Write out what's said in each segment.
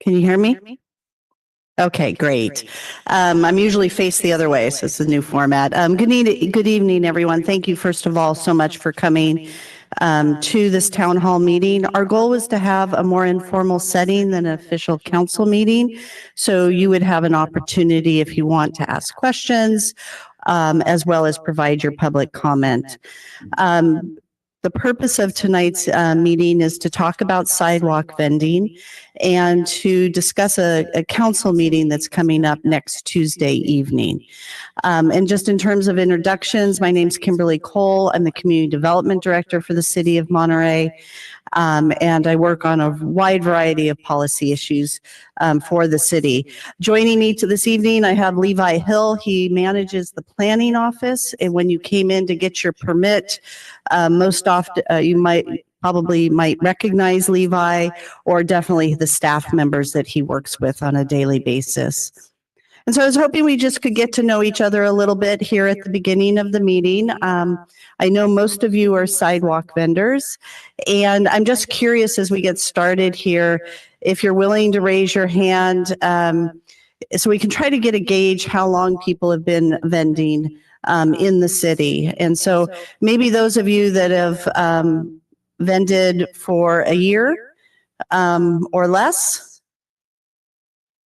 Can you hear me? Okay, great. I'm usually faced the other way, so it's a new format. Good evening, everyone. Thank you, first of all, so much for coming to this town hall meeting. Our goal was to have a more informal setting than an official council meeting, so you would have an opportunity if you want to ask questions, as well as provide your public comment. The purpose of tonight's meeting is to talk about sidewalk vending and to discuss a council meeting that's coming up next Tuesday evening. And just in terms of introductions, my name's Kimberly Cole. I'm the Community Development Director for the City of Monterey. And I work on a wide variety of policy issues for the city. Joining me this evening, I have Levi Hill. He manages the planning office. And when you came in to get your permit, most often you might recognize Levi, or definitely the staff members that he works with on a daily basis. And so I was hoping we just could get to know each other a little bit here at the beginning of the meeting. I know most of you are sidewalk vendors, and I'm just curious as we get started here, if you're willing to raise your hand, so we can try to get a gauge how long people have been vending in the city. And so maybe those of you that have vended for a year or less.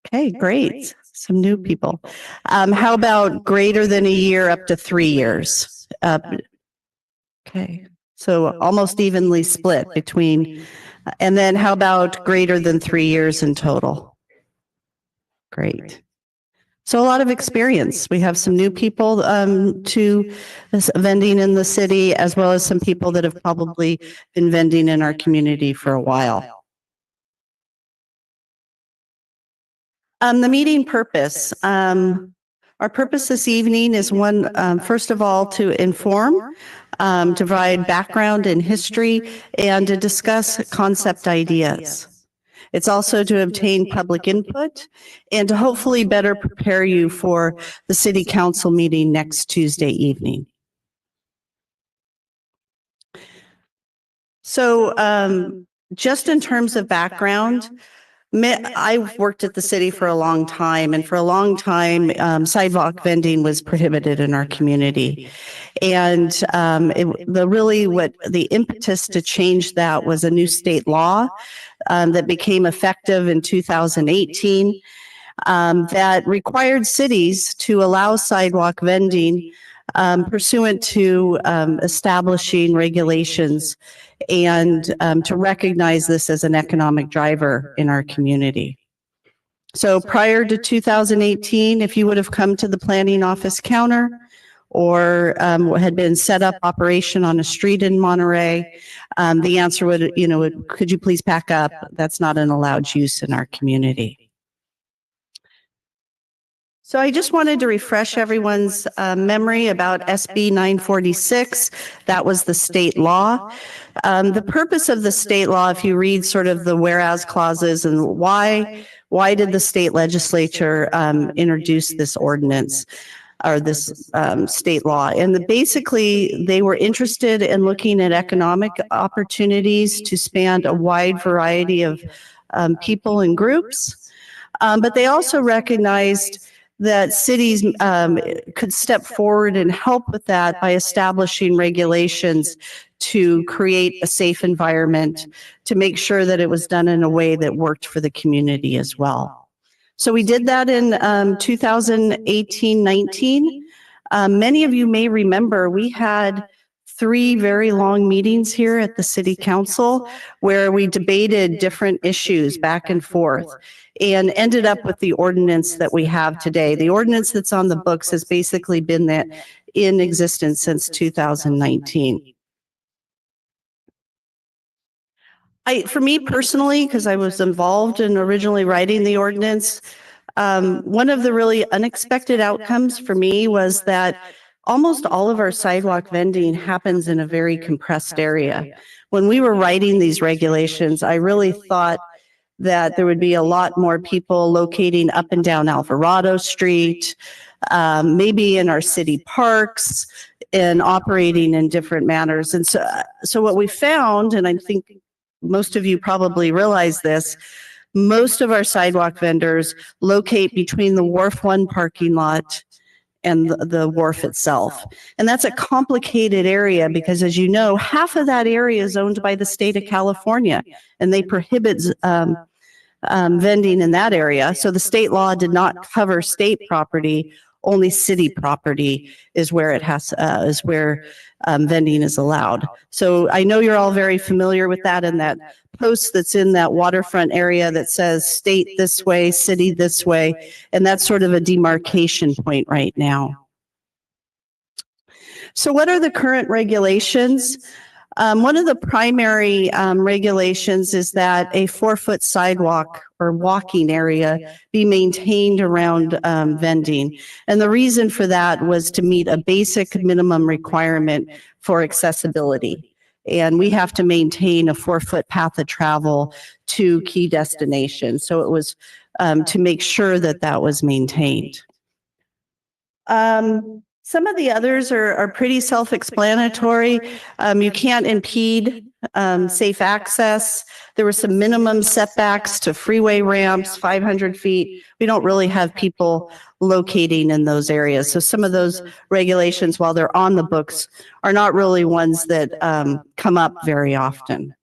Okay, great. Some new people. How about greater than a year up to 3 years? Okay, so almost evenly split between, and then how about greater than 3 years in total? Great. So a lot of experience. We have some new people to this vending in the city, as well as some people that have probably been vending in our community for a while. The meeting purpose. Our purpose this evening is one, first of all, to inform, to provide background and history, and to discuss concept ideas. It's also to obtain public input and to hopefully better prepare you for the city council meeting next Tuesday evening. So just in terms of background, I've worked at the city for a long time, and for a long time, sidewalk vending was prohibited in our community. And the impetus to change that was a new state law that became effective in 2018 that required cities to allow sidewalk vending pursuant to establishing regulations and to recognize this as an economic driver in our community. So prior to 2018, if you would have come to the planning office counter or had been set up operation on a street in Monterey, the answer would, could you please pack up? That's not an allowed use in our community. So I just wanted to refresh everyone's memory about SB 946. That was the state law. The purpose of the state law, if you read sort of the whereas clauses and why did the state legislature introduce this ordinance or this state law? And basically, they were interested in looking at economic opportunities to span a wide variety of people and groups. But they also recognized that cities could step forward and help with that by establishing regulations to create a safe environment, to make sure that it was done in a way that worked for the community as well. So we did that in 2018-19. Many of you may remember we had 3 very long meetings here at the city council where we debated different issues back and forth and ended up with the ordinance that we have today. The ordinance that's on the books has basically been in existence since 2019. For me personally, because I was involved in originally writing the ordinance, one of the really unexpected outcomes for me was that almost all of our sidewalk vending happens in a very compressed area. When we were writing these regulations, I really thought that there would be a lot more people locating up and down Alvarado Street, maybe in our city parks, and operating in different manners. And so what we found, and I think most of you probably realize this, Most of our sidewalk vendors locate between the Wharf One parking lot and the wharf itself. And that's a complicated area because, as you know, half of that area is owned by the state of California, and they prohibit vending in that area. So the state law did not cover state property. Only city property is where it has vending is allowed. So I know you're all very familiar with that, and that post that's in that waterfront area that says state this way, city this way, and that's sort of a demarcation point right now. So what are the current regulations? One of the primary regulations is that a 4-foot sidewalk or walking area be maintained around vending. And the reason for that was to meet a basic minimum requirement for accessibility. And we have to maintain a 4-foot path of travel to key destinations. So it was to make sure that that was maintained. Some of the others are pretty self-explanatory. You can't impede safe access. There were some minimum setbacks to freeway ramps, 500 feet. We don't really have people locating in those areas. So some of those regulations, while they're on the books, are not really ones that come up very often.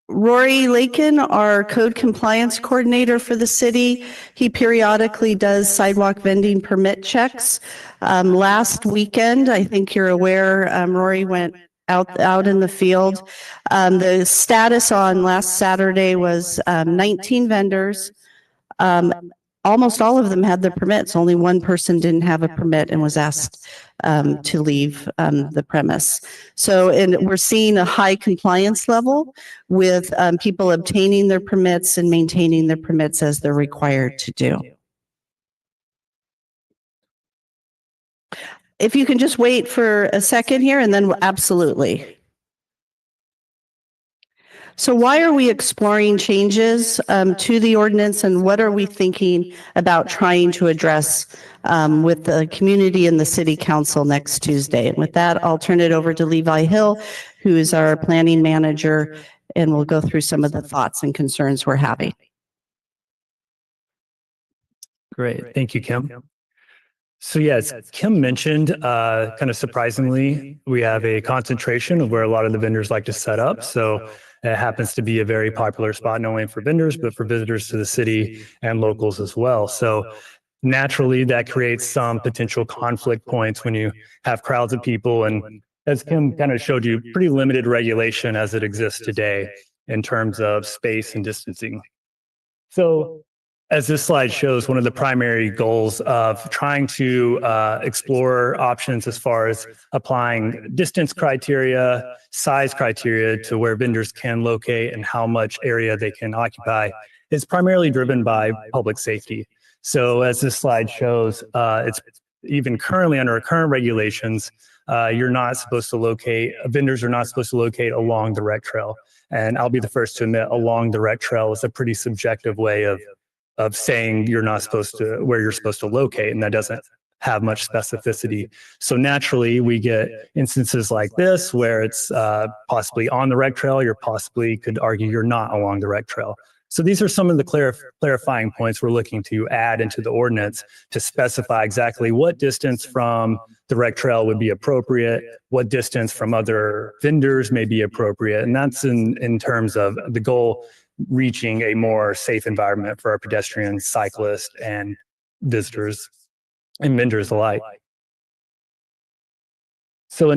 Rory Lakin, our code compliance coordinator for the city, he periodically does sidewalk vending permit checks. Last weekend, I think you're aware, Rory went out in the field. The status on last Saturday was 19 vendors. Almost all of them had their permits. Only one person didn't have a permit and was asked to leave the premise. So, and we're seeing a high compliance level with people obtaining their permits and maintaining their permits as they're required to do. If you can just wait for a second here, and then absolutely. So why are we exploring changes to the ordinance, and what are we thinking about trying to address with the community and the city council next Tuesday? And with that, I'll turn it over to Levi Hill, who is our planning manager, and we'll go through some of the thoughts and concerns we're having. Great. Thank you, Kim. So yes, Kim mentioned, kind of surprisingly, we have a concentration of where a lot of the vendors like to set up. So it happens to be a very popular spot, not only for vendors, but for visitors to the city and locals as well. So naturally, that creates some potential conflict points when you have crowds of people. And as Kim kind of showed you, pretty limited regulation as it exists today in terms of space and distancing. So as this slide shows, one of the primary goals of trying to explore options as far as applying distance criteria, size criteria to where vendors can locate and how much area they can occupy is primarily driven by public safety. So as this slide shows, it's even currently under current regulations, you're not supposed to locate, vendors are not supposed to locate along the rec trail. And I'll be the first to admit, along the rec trail is a pretty subjective way of saying you're not supposed to, where you're supposed to locate, and that doesn't have much specificity. So naturally, we get instances like this where it's possibly on the rec trail, you're possibly could argue you're not along the rec trail. So these are some of the clarifying points we're looking to add into the ordinance to specify exactly what distance from the rec trail would be appropriate, what distance from other vendors may be appropriate, and that's in terms of the goal, reaching a more safe environment for our pedestrians, cyclists, and visitors and vendors alike. So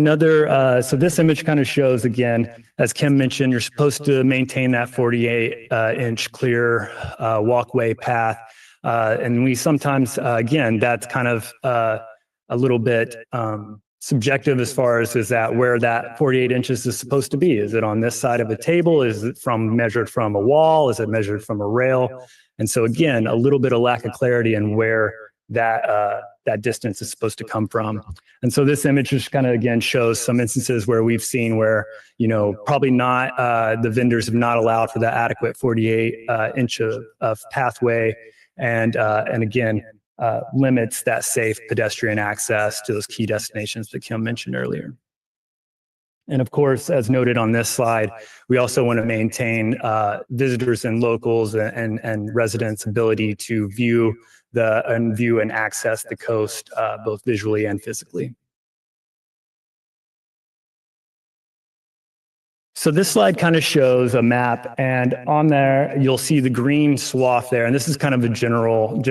so this image kind of shows, again, as Kim mentioned, you're supposed to maintain that 48-inch clear walkway path. And we sometimes, again, that's kind of a little bit subjective as far as is that where that 48 inches is supposed to be. Is it on this side of a table? Is it measured from a wall? Is it measured from a rail? And so again, a little bit of lack of clarity in where that distance is supposed to come from. And so this image just kind of, again, shows some instances where we've seen where, you know, probably not, the vendors have not allowed for that adequate 48 inch of pathway. And again, limits that safe pedestrian access to those key destinations that Kim mentioned earlier. And of course, as noted on this slide, we also want to maintain visitors and locals and residents' ability to view and access the coast both visually and physically. So this slide kind of shows a map, and on there you'll see the green swath there, and this is kind of a general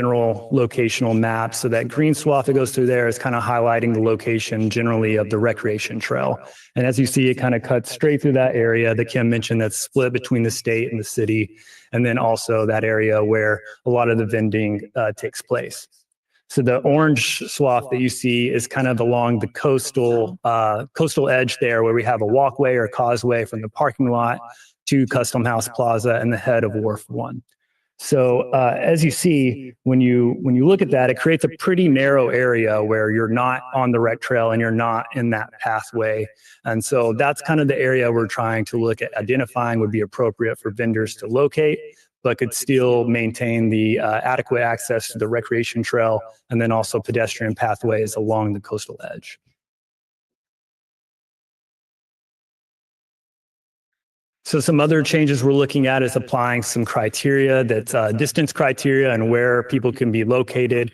locational map. So that green swath that goes through there is kind of highlighting the location generally of the recreation trail. And as you see, it kind of cuts straight through that area that Kim mentioned that's split between the state and the city, and then also that area where a lot of the vending takes place. So the orange swath that you see is kind of along the coastal edge there, where we have a walkway or causeway from the parking lot to Custom House Plaza and the head of Wharf 1. So as you see, when you look at that, it creates a pretty narrow area where you're not on the rec trail and you're not in that pathway. And so that's kind of the area we're trying to look at identifying would be appropriate for vendors to locate, but could still maintain the adequate access to the recreation trail and then also pedestrian pathways along the coastal edge. So some other changes we're looking at is applying some criteria that's distance criteria and where people can be located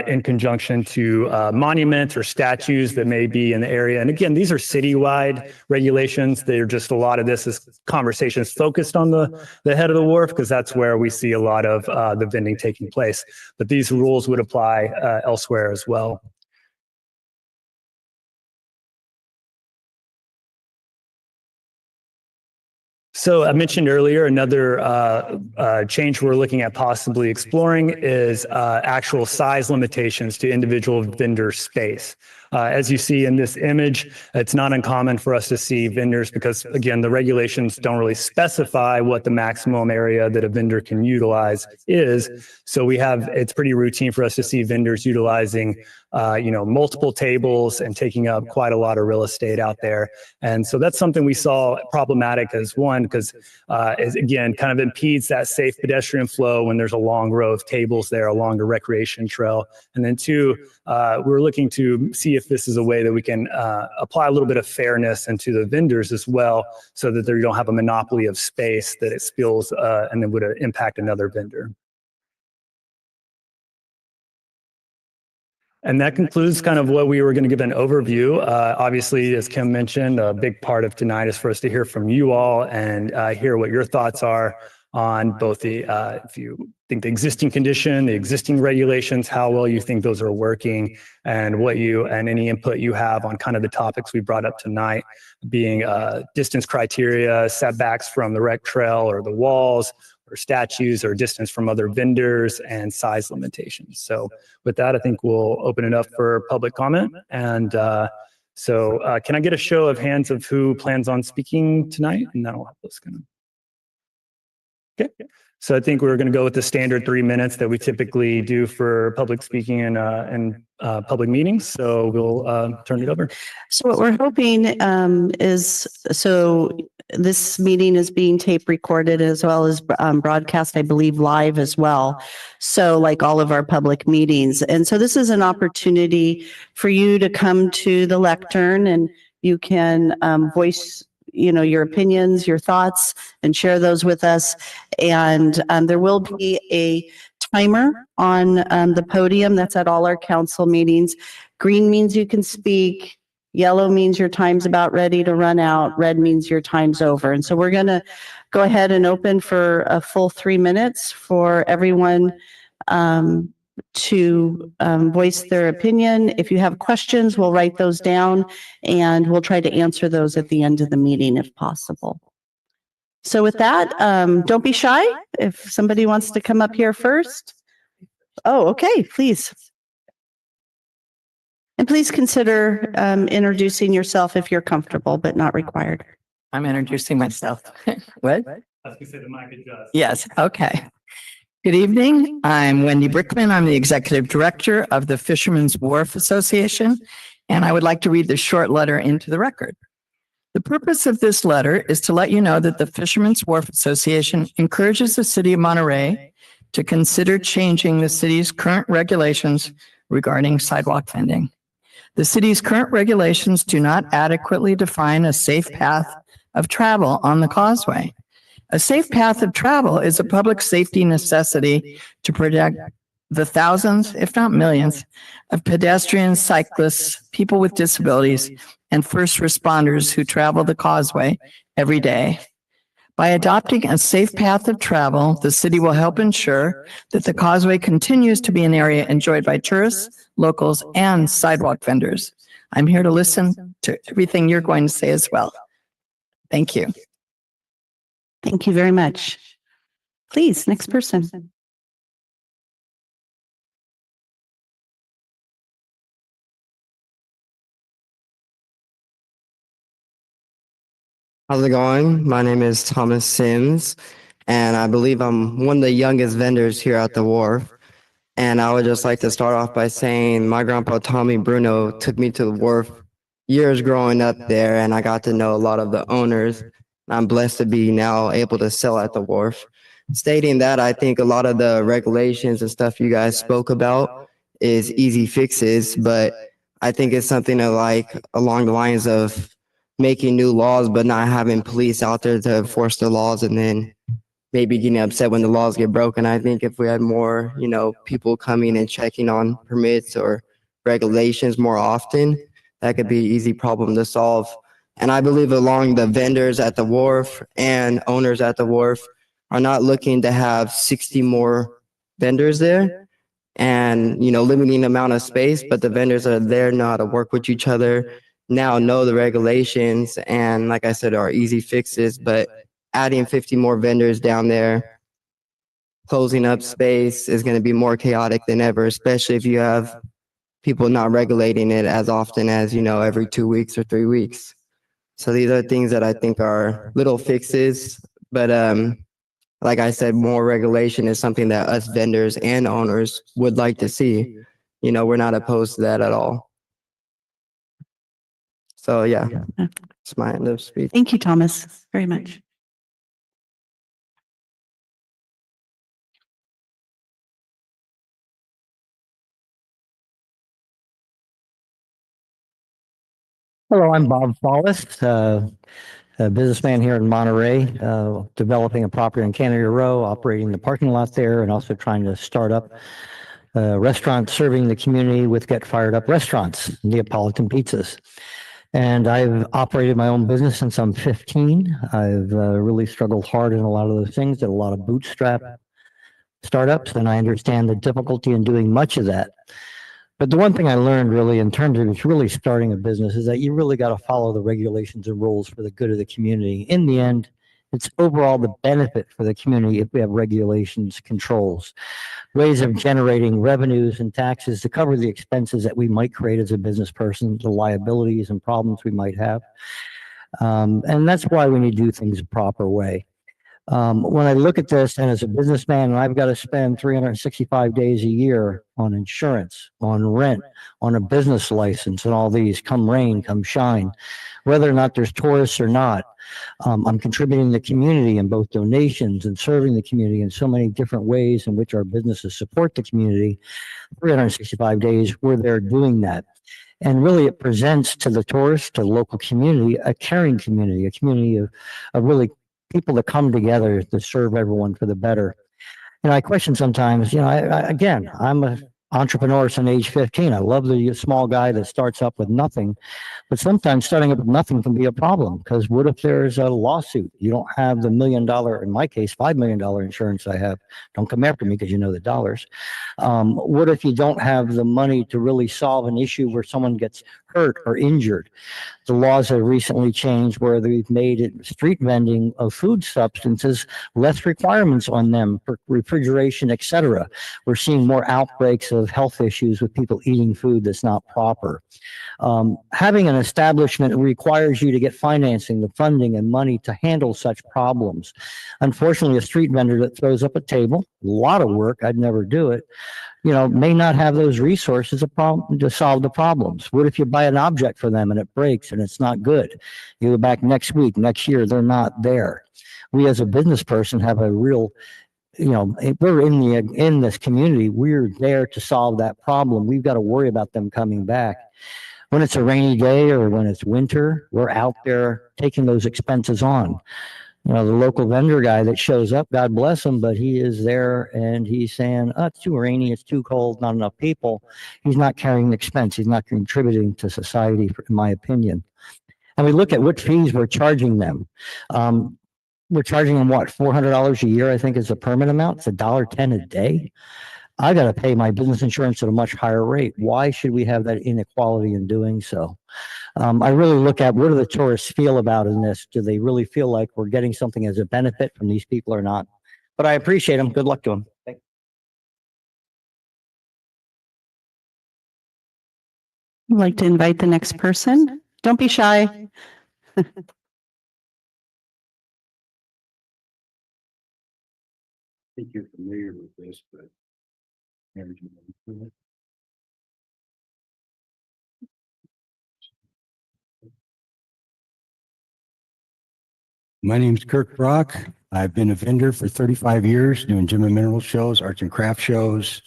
in conjunction to monuments or statues that may be in the area. And again, these are citywide regulations. They're just a lot of this is conversations focused on the head of the wharf because that's where we see a lot of the vending taking place. But these rules would apply elsewhere as well. So I mentioned earlier, another change we're looking at possibly exploring is actual size limitations to individual vendor space. As you see in this image, it's not uncommon for us to see vendors because, again, the regulations don't really specify what the maximum area that a vendor can utilize is. So it's pretty routine for us to see vendors utilizing multiple tables and taking up quite a lot of real estate out there. And so that's something we saw problematic as one, because it again kind of impedes that safe pedestrian flow when there's a long row of tables there along the recreation trail. And then two, we're looking to see if this is a way that we can apply a little bit of fairness into the vendors as well, so that you don't have a monopoly of space that it spills and then would impact another vendor. And that concludes kind of what we were going to give an overview. Obviously, as Kim mentioned, a big part of tonight is for us to hear from you all and hear what your thoughts are on both the, if you think the existing condition, the existing regulations, how well you think those are working, and any input you have on kind of the topics we brought up tonight, being distance criteria, setbacks from the rec trail or the walls, or statues, or distance from other vendors, and size limitations. So with that, I think we'll open it up for public comment. And so can I get a show of hands of who plans on speaking tonight? And that'll help us kind of. Okay. So I think we're going to go with the standard 3 minutes that we typically do for public speaking and public meetings. So we'll turn it over. So what we're hoping is, so this meeting is being tape recorded as well as broadcast, I believe, live as well. So like all of our public meetings. And so this is an opportunity for you to come to the lectern and you can voice your opinions, your thoughts, and share those with us. And there will be a timer on the podium. That's at all our council meetings. Green means you can speak. Yellow means your time's about ready to run out. Red means your time's over. And so we're going to go ahead and open for a full 3 minutes for everyone to voice their opinion. If you have questions, we'll write those down and we'll try to answer those at the end of the meeting if possible. So with that, don't be shy. If somebody wants to come up here first. Oh, okay, please. And please consider introducing yourself if you're comfortable, but not required. I'm introducing myself. What? I was going to say the mic adjusts. Yes, okay. Good evening. I'm Wendy Brickman. I'm the Executive Director of the Fishermen's Wharf Association, and I would like to read this short letter into the record. The purpose of this letter is to let you know that the Fishermen's Wharf Association encourages the City of Monterey to consider changing the city's current regulations regarding sidewalk vending. The city's current regulations do not adequately define a safe path of travel on the causeway. A safe path of travel is a public safety necessity to protect the thousands, if not millions, of pedestrians, cyclists, people with disabilities, and first responders who travel the causeway every day. By adopting a safe path of travel, the city will help ensure that the causeway continues to be an area enjoyed by tourists, locals, and sidewalk vendors. I'm here to listen to everything you're going to say as well. Thank you. Thank you very much. Please, next person. How's it going? My name is Thomas Sims, and I believe I'm one of the youngest vendors here at the wharf. And I would just like to start off by saying my grandpa Tommy Bruno took me to the wharf years growing up there, and I got to know a lot of the owners. I'm blessed to be now able to sell at the wharf. Stating that, I think a lot of the regulations and stuff you guys spoke about is easy fixes, but I think it's something to like along the lines of making new laws, but not having police out there to enforce the laws and then maybe getting upset when the laws get broken. I think if we had more, people coming and checking on permits or regulations more often, that could be an easy problem to solve. And I believe along the vendors at the wharf and owners at the wharf are not looking to have 60 more vendors there and, limiting the amount of space, but the vendors are there now to work with each other, now know the regulations, and like I said, are easy fixes, but adding 50 more vendors down there, closing up space is going to be more chaotic than ever, especially if you have people not regulating it as often as, every 2 weeks or 3 weeks. So these are things that I think are little fixes, but like I said, more regulation is something that us vendors and owners would like to see. We're not opposed to that at all. So yeah, it's my end of speech. Thank you, Thomas, very much. Hello, I'm Bob Follis, a businessman here in Monterey, developing a property on Canada Row, operating the parking lot there, and also trying to start up a restaurant serving the community with Get Fired Up restaurants, Neapolitan pizzas. And I've operated my own business since I'm 15. I've really struggled hard in a lot of those things, did a lot of bootstrap startups, and I understand the difficulty in doing much of that. But the one thing I learned really in terms of really starting a business is that you really got to follow the regulations and rules for the good of the community. In the end, it's overall the benefit for the community if we have regulations, controls, ways of generating revenues and taxes to cover the expenses that we might create as a business person, the liabilities and problems we might have. And that's why we need to do things the proper way. When I look at this, and as a businessman, I've got to spend 365 days a year on insurance, on rent, on a business license, and all these, come rain, come shine, whether or not there's tourists or not. I'm contributing to the community in both donations and serving the community in so many different ways in which our businesses support the community. 365 days, we're there doing that. And really, it presents to the tourists, to the local community, a caring community, a community of really people that come together to serve everyone for the better. I question sometimes, I'm an entrepreneur since age 15. I love the small guy that starts up with nothing, but sometimes starting up with nothing can be a problem, because what if there's a lawsuit? You don't have the $1 million, in my case, $5 million insurance I have. Don't come after me because you know the dollars. What if you don't have the money to really solve an issue where someone gets hurt or injured? The laws have recently changed where they've made it street vending of food substances, less requirements on them for refrigeration, etc. We're seeing more outbreaks of health issues with people eating food that's not proper. Having an establishment requires you to get financing, the funding and money to handle such problems. Unfortunately, a street vendor that throws up a table, a lot of work, I'd never do it, may not have those resources to solve the problems. What if you buy an object for them and it breaks and it's not good? You go back next week, next year, they're not there. We as a business person have a real we're in this community. We're there to solve that problem. We've got to worry about them coming back. When it's a rainy day or when it's winter, we're out there taking those expenses on. The local vendor guy that shows up, God bless him, but he is there and he's saying, oh, it's too rainy, it's too cold, not enough people. He's not carrying the expense. He's not contributing to society, in my opinion. And we look at what fees we're charging them. We're charging them what, $400 a year, I think is the permit amount. It's $1.10 a day. I got to pay my business insurance at a much higher rate. Why should we have that inequality in doing so? I really look at what do the tourists feel about in this? Do they really feel like we're getting something as a benefit from these people or not? But I appreciate them. Good luck to them. I'd like to invite the next person. Don't be shy. I think you're familiar with this, but. My name's Kirk Brock. I've been a vendor for 35 years doing gem and mineral shows, arts and craft shows,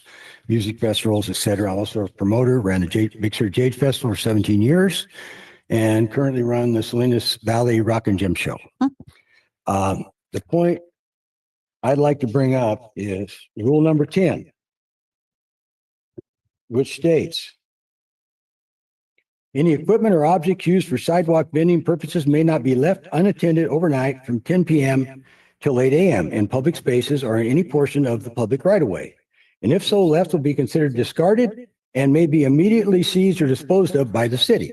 music festivals, etc. Also a promoter, ran the Big Sur Jade Festival for 17 years and currently run the Salinas Valley Rock and Gem Show. The point I'd like to bring up is rule number 10, which states, any equipment or objects used for sidewalk vending purposes may not be left unattended overnight from 10 p.m. till 8 a.m. in public spaces or in any portion of the public right-of-way. And if so, left will be considered discarded and may be immediately seized or disposed of by the city.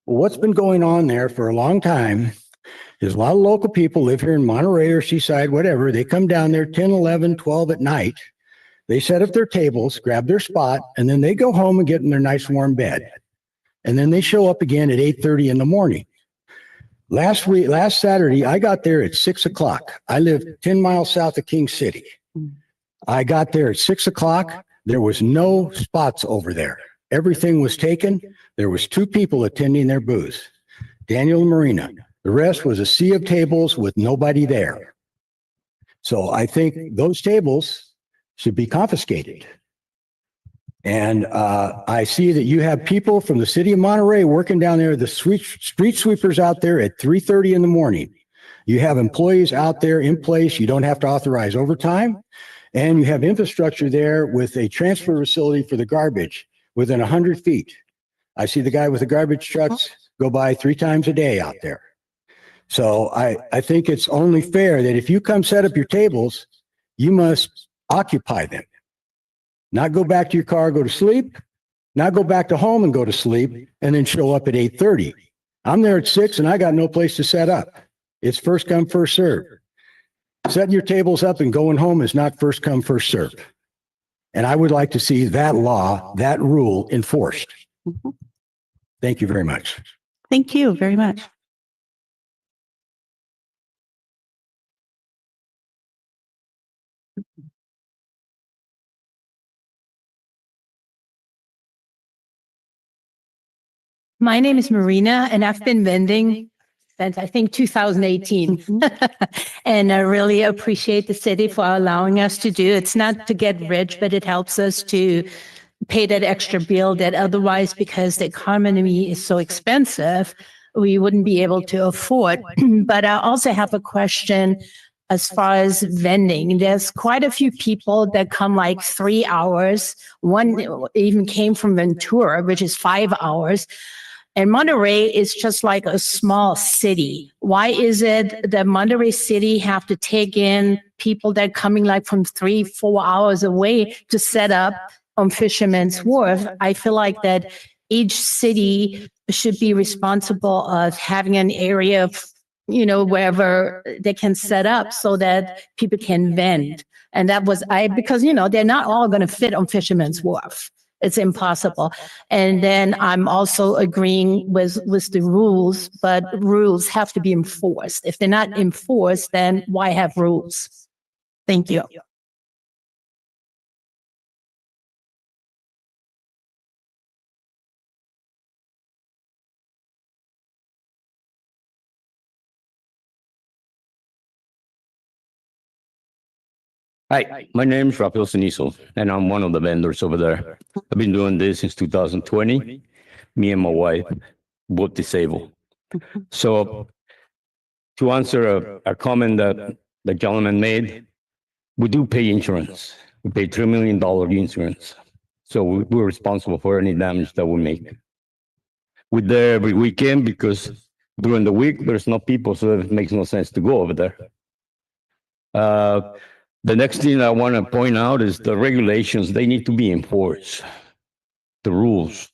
Well, what's been going on there for a long time is a lot of local people live here in Monterey or Seaside, whatever. They come down there 10, 11, 12 at night. They set up their tables, grab their spot, and then they go home and get in their nice warm bed. And then they show up again at 8:30 in the morning. Last Saturday, I got there at 6 o'clock. I live 10 miles south of King City. I got there at 6 o'clock. There was no spots over there. Everything was taken. There was 2 people attending their booths, Daniel and Marina. The rest was a sea of tables with nobody there. So I think those tables should be confiscated. And I see that you have people from the city of Monterey working down there, the street sweepers out there at 3:30 in the morning. You have employees out there in place. You don't have to authorize overtime. And you have infrastructure there with a transfer facility for the garbage within 100 feet. I see the guy with the garbage trucks go by 3 times a day out there. So I think it's only fair that if you come set up your tables, you must occupy them. Not go back to your car, go to sleep, not go back to home and go to sleep, and then show up at 8:30. I'm there at 6 and I got no place to set up. It's first come, first serve. Setting your tables up and going home is not first come, first serve. And I would like to see that law, that rule enforced. Thank you very much. Thank you very much. My name is Marina, and I've been vending since I think 2018. And I really appreciate the city for allowing us to do. It's not to get rich, but it helps us to pay that extra bill that otherwise, because the economy is so expensive, we wouldn't be able to afford. But I also have a question as far as vending. There's quite a few people that come like 3 hours. One even came from Ventura, which is 5 hours. And Monterey is just like a small city. Why is it that Monterey City have to take in people that are coming like from 3-4 hours away to set up on Fisherman's Wharf? I feel like that each city should be responsible of having an area of, wherever they can set up so that people can vend. And that was because, they're not all going to fit on Fisherman's Wharf. It's impossible. And then I'm also agreeing with the rules, but rules have to be enforced. If they're not enforced, then why have rules? Thank you. Hi, my name is Rafael Cenizo, and I'm one of the vendors over there. I've been doing this since 2020. Me and my wife, both disabled. So to answer a comment that the gentleman made, we do pay insurance. We pay $3 million insurance. So we're responsible for any damage that we make. We're there every weekend because during the week, there's no people, so it makes no sense to go over there. The next thing I want to point out is the regulations, they need to be enforced. The rules,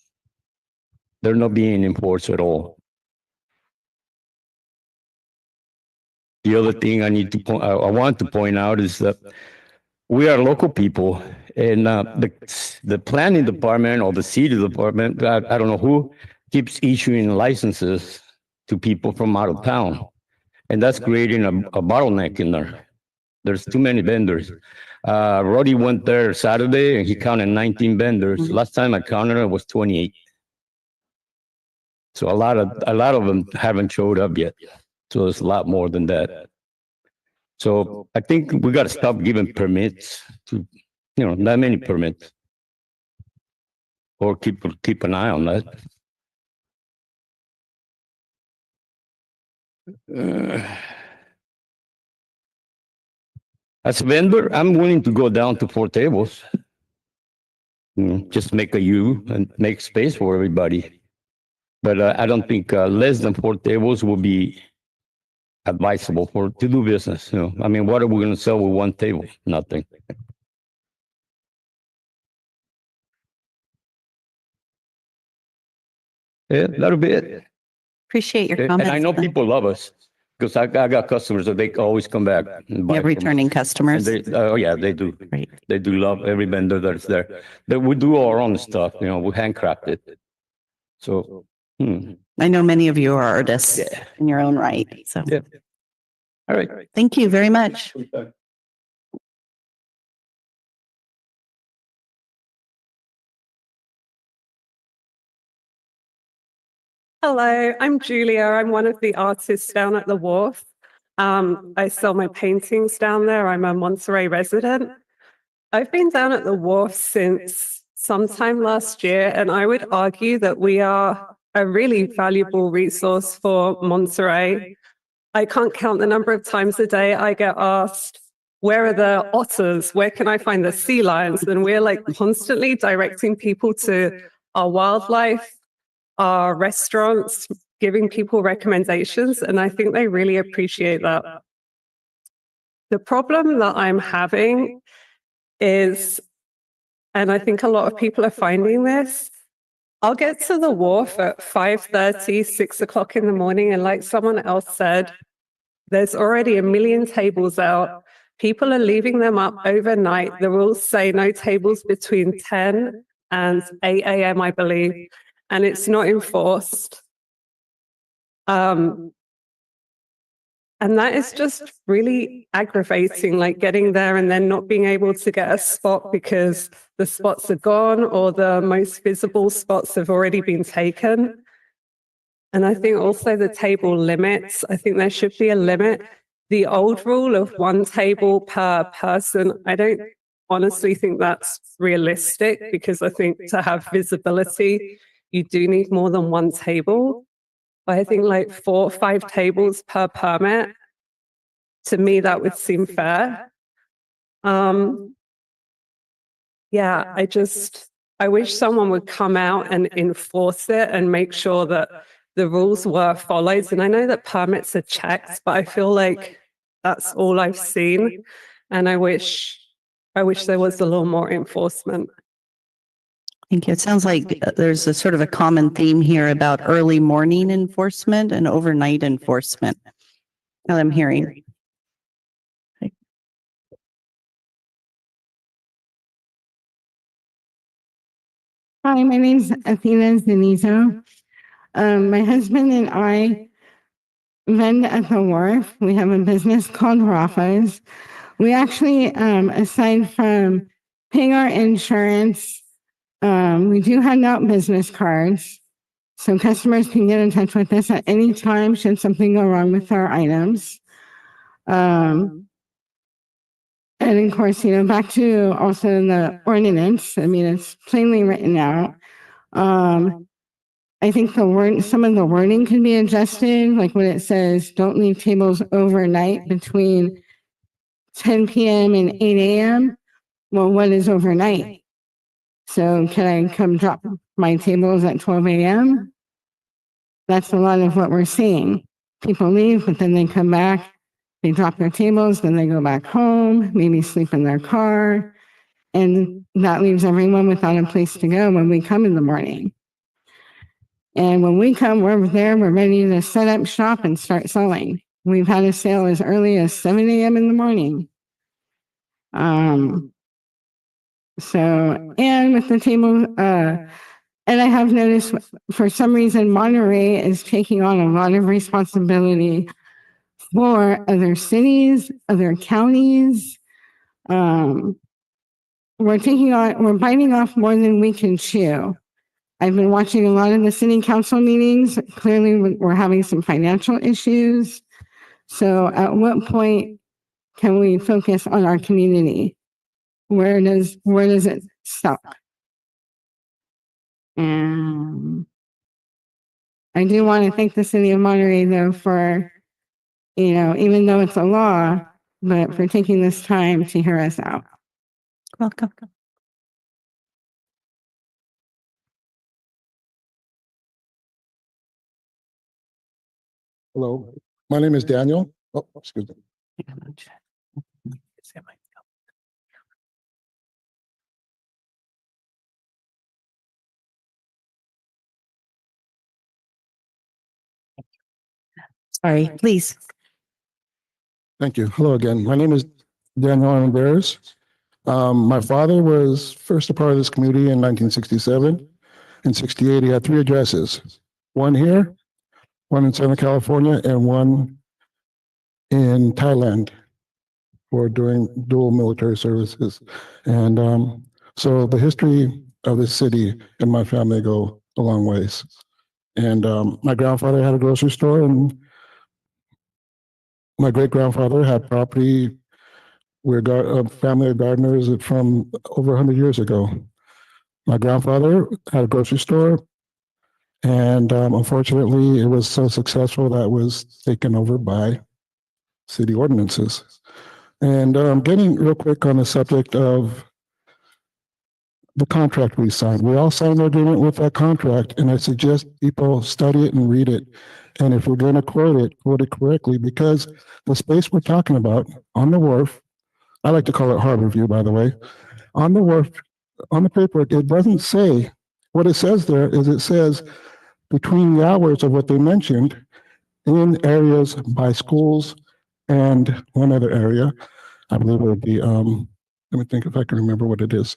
they're not being enforced at all. The other thing I want to point out is that we are local people, and the planning department or the city department, I don't know who, keeps issuing licenses to people from out of town. And that's creating a bottleneck in there. There's too many vendors. Roddy went there Saturday and he counted 19 vendors. Last time I counted it was 28. So a lot of them haven't showed up yet. So it's a lot more than that. So I think we got to stop giving permits to, that many permits, or keep an eye on that. As a vendor, I'm willing to go down to 4 tables. Just make a U and make space for everybody. But I don't think less than 4 tables will be advisable to do business. I mean, what are we going to sell with 1 table? Nothing. Yeah, that'll be it. Appreciate your And comments. I know people love us because I got customers that they always come back and buy You have from us. returning customers. Oh yeah, they do. Great. They do love every vendor that's there. But we do our own stuff, we handcraft it. So, I know many of you are artists in your own right. So yeah. All right. thank you very much. Hello, I'm Julia. I'm one of the artists down at the wharf. I sell my paintings down there. I'm a Monterey resident. I've been down at the wharf since sometime last year, and I would argue that we are a really valuable resource for Monterey. I can't count the number of times a day I get asked, where are the otters? Where can I find the sea lions? And we're like constantly directing people to our wildlife, our restaurants, giving people recommendations, and I think they really appreciate that. The problem that I'm having is, and I think a lot of people are finding this, I'll get to the wharf at 5:30, 6 o'clock in the morning, and like someone else said, there's already 1 million tables out. People are leaving them up overnight. The rules say no tables between 10 and 8 a.m., I believe. And it's not enforced. And that is just really aggravating, like getting there and then not being able to get a spot because the spots are gone or the most visible spots have already been taken. And I think also the table limits, I think there should be a limit. The old rule of 1 table per person, I don't honestly think that's realistic because I think to have visibility, you do need more than 1 table. But I think like 4 or 5 tables per permit, to me, that would seem fair. Yeah, I wish someone would come out and enforce it and make sure that the rules were followed. And I know that permits are checked, but I feel like that's all I've seen. And I wish there was a little more enforcement. Thank you. It sounds like there's a sort of a common theme here about early morning enforcement and overnight enforcement. That I'm hearing. Hi, my name's Athena Zenizo. My husband and I vend at the wharf. We have a business called Rafa's. We actually, aside from paying our insurance, we do hand out business cards. So customers can get in touch with us at any time should something go wrong with our items. And And of course, back to also the ordinance. I mean, it's plainly written out. I think some of the wording can be adjusted, like when it says, don't leave tables overnight between 10 p.m. and 8 a.m. Well, what is overnight? So can I come drop my tables at 12 a.m.? That's a lot of what we're seeing. People leave, but then they come back, they drop their tables, then they go back home, maybe sleep in their car. And that leaves everyone without a place to go when we come in the morning. And when we come, we're there, we're ready to set up shop and start selling. We've had a sale as early as 7 a.m. in the morning. And with the table, and I have noticed for some reason, Monterey is taking on a lot of responsibility for other cities, other counties. We're biting off more than we can chew. I've been watching a lot of the city council meetings. Clearly, we're having some financial issues. So at what point can we focus on our community? Where does it stop? And I do want to thank the city of Monterey, though, for, even though it's a law, but for taking this time to hear us out. Welcome. Hello, my name is Daniel. Oh, excuse me. Sorry, please. Thank you. Hello again. My name is Daniel Andres. My father was first a part of this community in 1967. In 68, he had 3 addresses. One here, one in Southern California, and one in Thailand for doing dual military services. And so the history of this city and my family go a long ways. And my grandfather had a grocery store, and my great grandfather had property. We're a family of gardeners from over 100 years ago. My grandfather had a grocery store, and unfortunately, it was so successful that it was taken over by city ordinances. And getting real quick on the subject of the contract we signed. We all signed an agreement with that contract, and I suggest people study it and read it. And if we're going to quote it correctly, because the space we're talking about on the wharf, I like to call it Harbor View, by the way, on the wharf, on the paperwork, it doesn't say, what it says there is it says between the hours of what they mentioned in areas by schools and one other area, I believe it would be, let me think if I can remember what it is.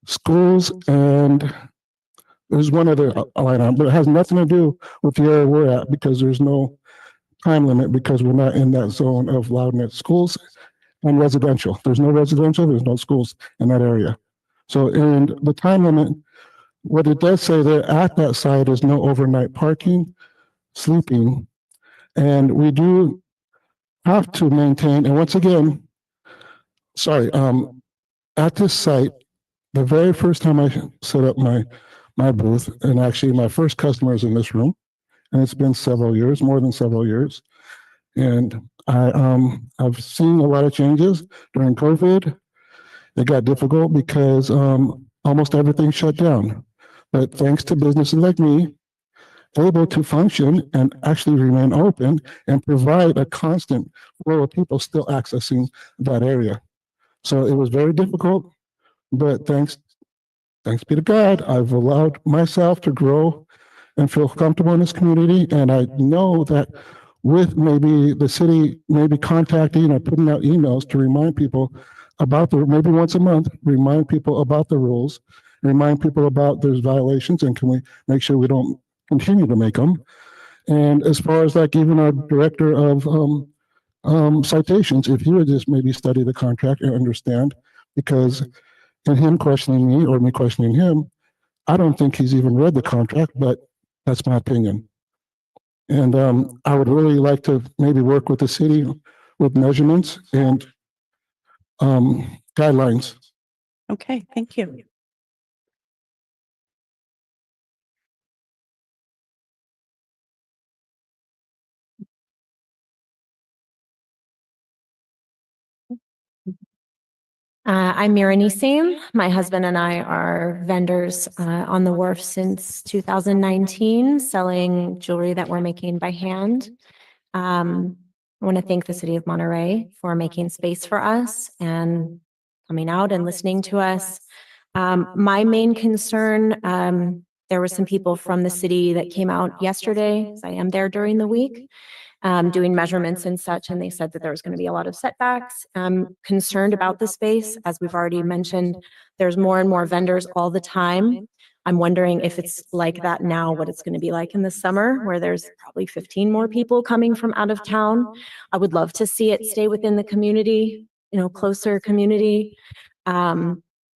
Schools and there's one other line item, but it has nothing to do with the area we're at because there's no time limit because we're not in that zone of loudness. Schools and residential. There's no residential, there's no schools in that area. So in the time limit, what it does say there at that site is no overnight parking, sleeping, and we do have to maintain, and once again, sorry, at this site, the very first time I set up my booth, and actually my first customer is in this room, and it's been several years, more than several years. And I've seen a lot of changes during COVID. It got difficult because almost everything shut down. But thanks to businesses like me, able to function and actually remain open and provide a constant flow of people still accessing that area. So it was very difficult, but thanks be to God, I've allowed myself to grow and feel comfortable in this community. And I know that with maybe the city maybe contacting or putting out emails to remind people about maybe once a month, remind people about the rules, remind people about there's violations and can we make sure we don't continue to make them. And as far as like even our director of citations, if he would just maybe study the contract and understand, because in him questioning me or me questioning him, I don't think he's even read the contract, but that's my opinion. And I would really like to maybe work with the city with measurements and guidelines. Okay, thank you. I'm Mira Nissim. My husband and I are vendors on the wharf since 2019, selling jewelry that we're making by hand. I want to thank the city of Monterey for making space for us and coming out and listening to us. My main concern, there were some people from the city that came out yesterday, 'cause I am there during the week, doing measurements and such, and they said that there was going to be a lot of setbacks. I'm concerned about the space. As we've already mentioned, there's more and more vendors all the time. I'm wondering if it's like that now, what it's going to be like in the summer, where there's probably 15 more people coming from out of town. I would love to see it stay within the community, closer community.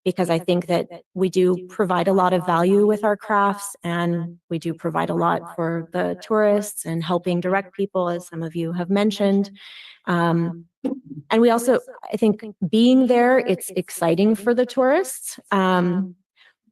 Because I think that we do provide a lot of value with our crafts, and we do provide a lot for the tourists and helping direct people, as some of you have mentioned. And we also, I think being there, it's exciting for the tourists.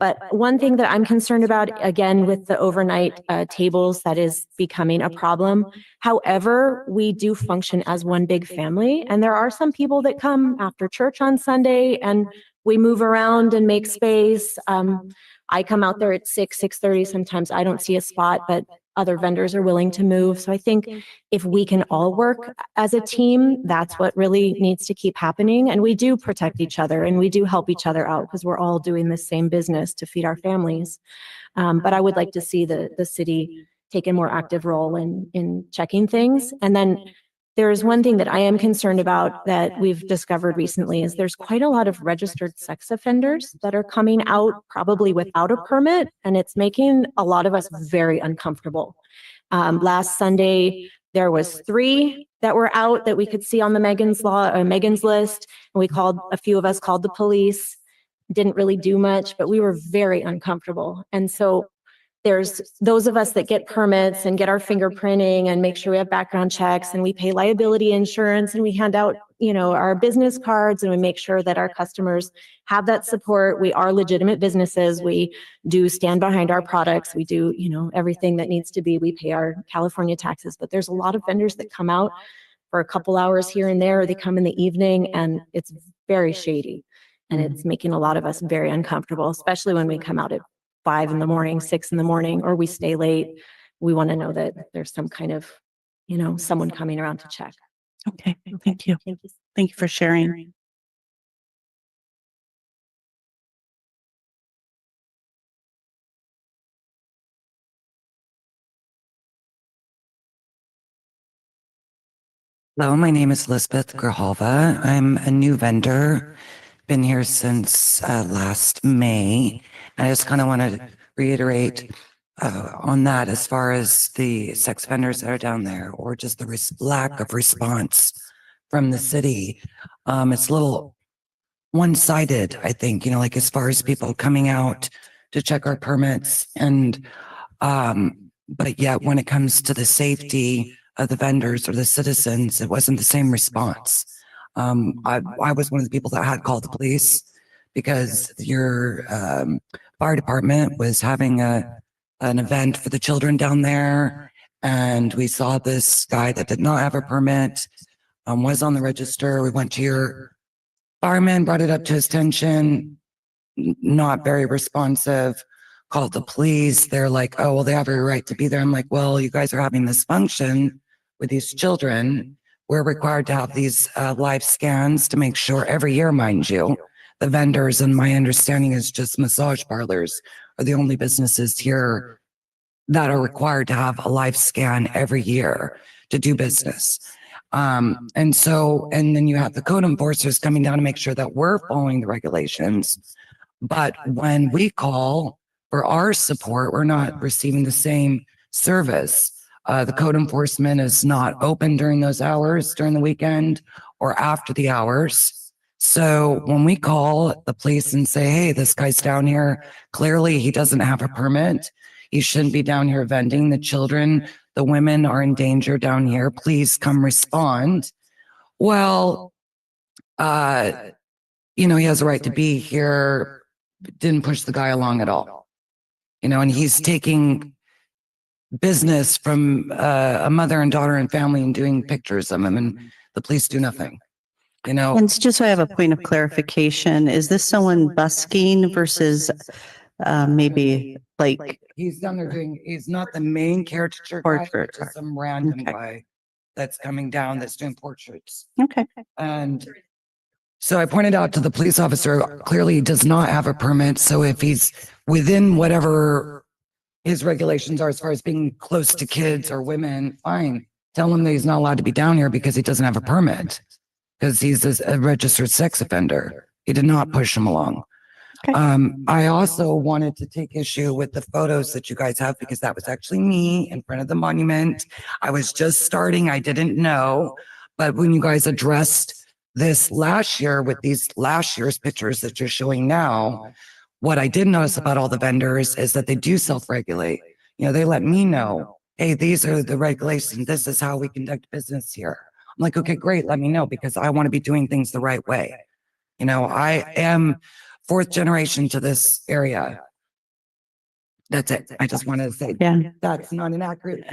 But one thing that I'm concerned about, again, with the overnight tables, that is becoming a problem. However, we do function as one big family, and there are some people that come after church on Sunday, and we move around and make space. I come out there at 6:30. Sometimes I don't see a spot, but other vendors are willing to move. So I think if we can all work as a team, that's what really needs to keep happening. And we do protect each other and we do help each other out because we're all doing the same business to feed our families. But I would like to see the city take a more active role in checking things. And then there's one thing that I am concerned about that we've discovered recently is there's quite a lot of registered sex offenders that are coming out probably without a permit, and it's making a lot of us very uncomfortable. Last Sunday, there was 3 that were out that we could see on the Megan's list, and a few of us called the police. Didn't really do much, but we were very uncomfortable. And so there's those of us that get permits and get our fingerprinting and make sure we have background checks and we pay liability insurance and we hand out, our business cards, and we make sure that our customers have that support. We are legitimate businesses. We do stand behind our products. We do, everything that needs to be. We pay our California taxes, but there's a lot of vendors that come out for a couple hours here and there, or they come in the evening, and it's very shady. And it's making a lot of us very uncomfortable, especially when we come out at 5 a.m, 6 a.m, or we stay late. We want to know that there's some kind of, someone coming around to check. Okay, thank you. Thank you for sharing. Hello, my name is Lisbeth Grijalva. I'm a new vendor, been here since last May. I just kind of want to reiterate on that as far as the sex vendors that are down there, or just the lack of response from the city. It's a little one-sided, I think, like as far as people coming out to check our permits, and but yet when it comes to the safety of the vendors or the citizens, it wasn't the same response. I was one of the people that had called the police because your fire department was having an event for the children down there, and we saw this guy that did not have a permit, was on the register. We went to your fireman, brought it up to his attention, not very responsive, called the police. They're like, oh, well, they have a right to be there. I'm like, well, you guys are having this function with these children. We're required to have these live scans to make sure every year, mind you, the vendors, and my understanding is just massage parlors are the only businesses here that are required to have a live scan every year to do business. And then you have the code enforcers coming down to make sure that we're following the regulations. But when we call for our support, we're not receiving the same service. The code enforcement is not open during those hours, during the weekend or after the hours. So when we call the police and say, hey, this guy's down here, clearly he doesn't have a permit. He shouldn't be down here vending. The children, the women are in danger down here. Please come respond. Well, you know, he has a right to be here, didn't push the guy along at all. You know, and he's taking business from a mother and daughter and family and doing pictures of him, and the police do nothing. You know, And just so I have a point of clarification, is this someone busking versus maybe like he's down there doing, he's not the main caricature guy, portrait? just some random Okay. guy that's coming down that's doing portraits. Okay. And so I pointed out to the police officer, clearly he does not have a permit. So if he's within whatever his regulations are as far as being close to kids or women, fine. Tell him that he's not allowed to be down here because he doesn't have a permit. Because he's a registered sex offender. He did not push him along. Okay. I also wanted to take issue with the photos that you guys have because that was actually me in front of the monument. I was just starting. I didn't know. But when you guys addressed this last year with these last year's pictures that you're showing now, what I did notice about all the vendors is that they do self-regulate. You know, they let me know, hey, these are the regulations. This is how we conduct business here. I'm like, okay, great. Let me know because I want to be doing things the right way. You know, I am fourth generation to this area. That's it. I just wanted to say that's not inaccurate.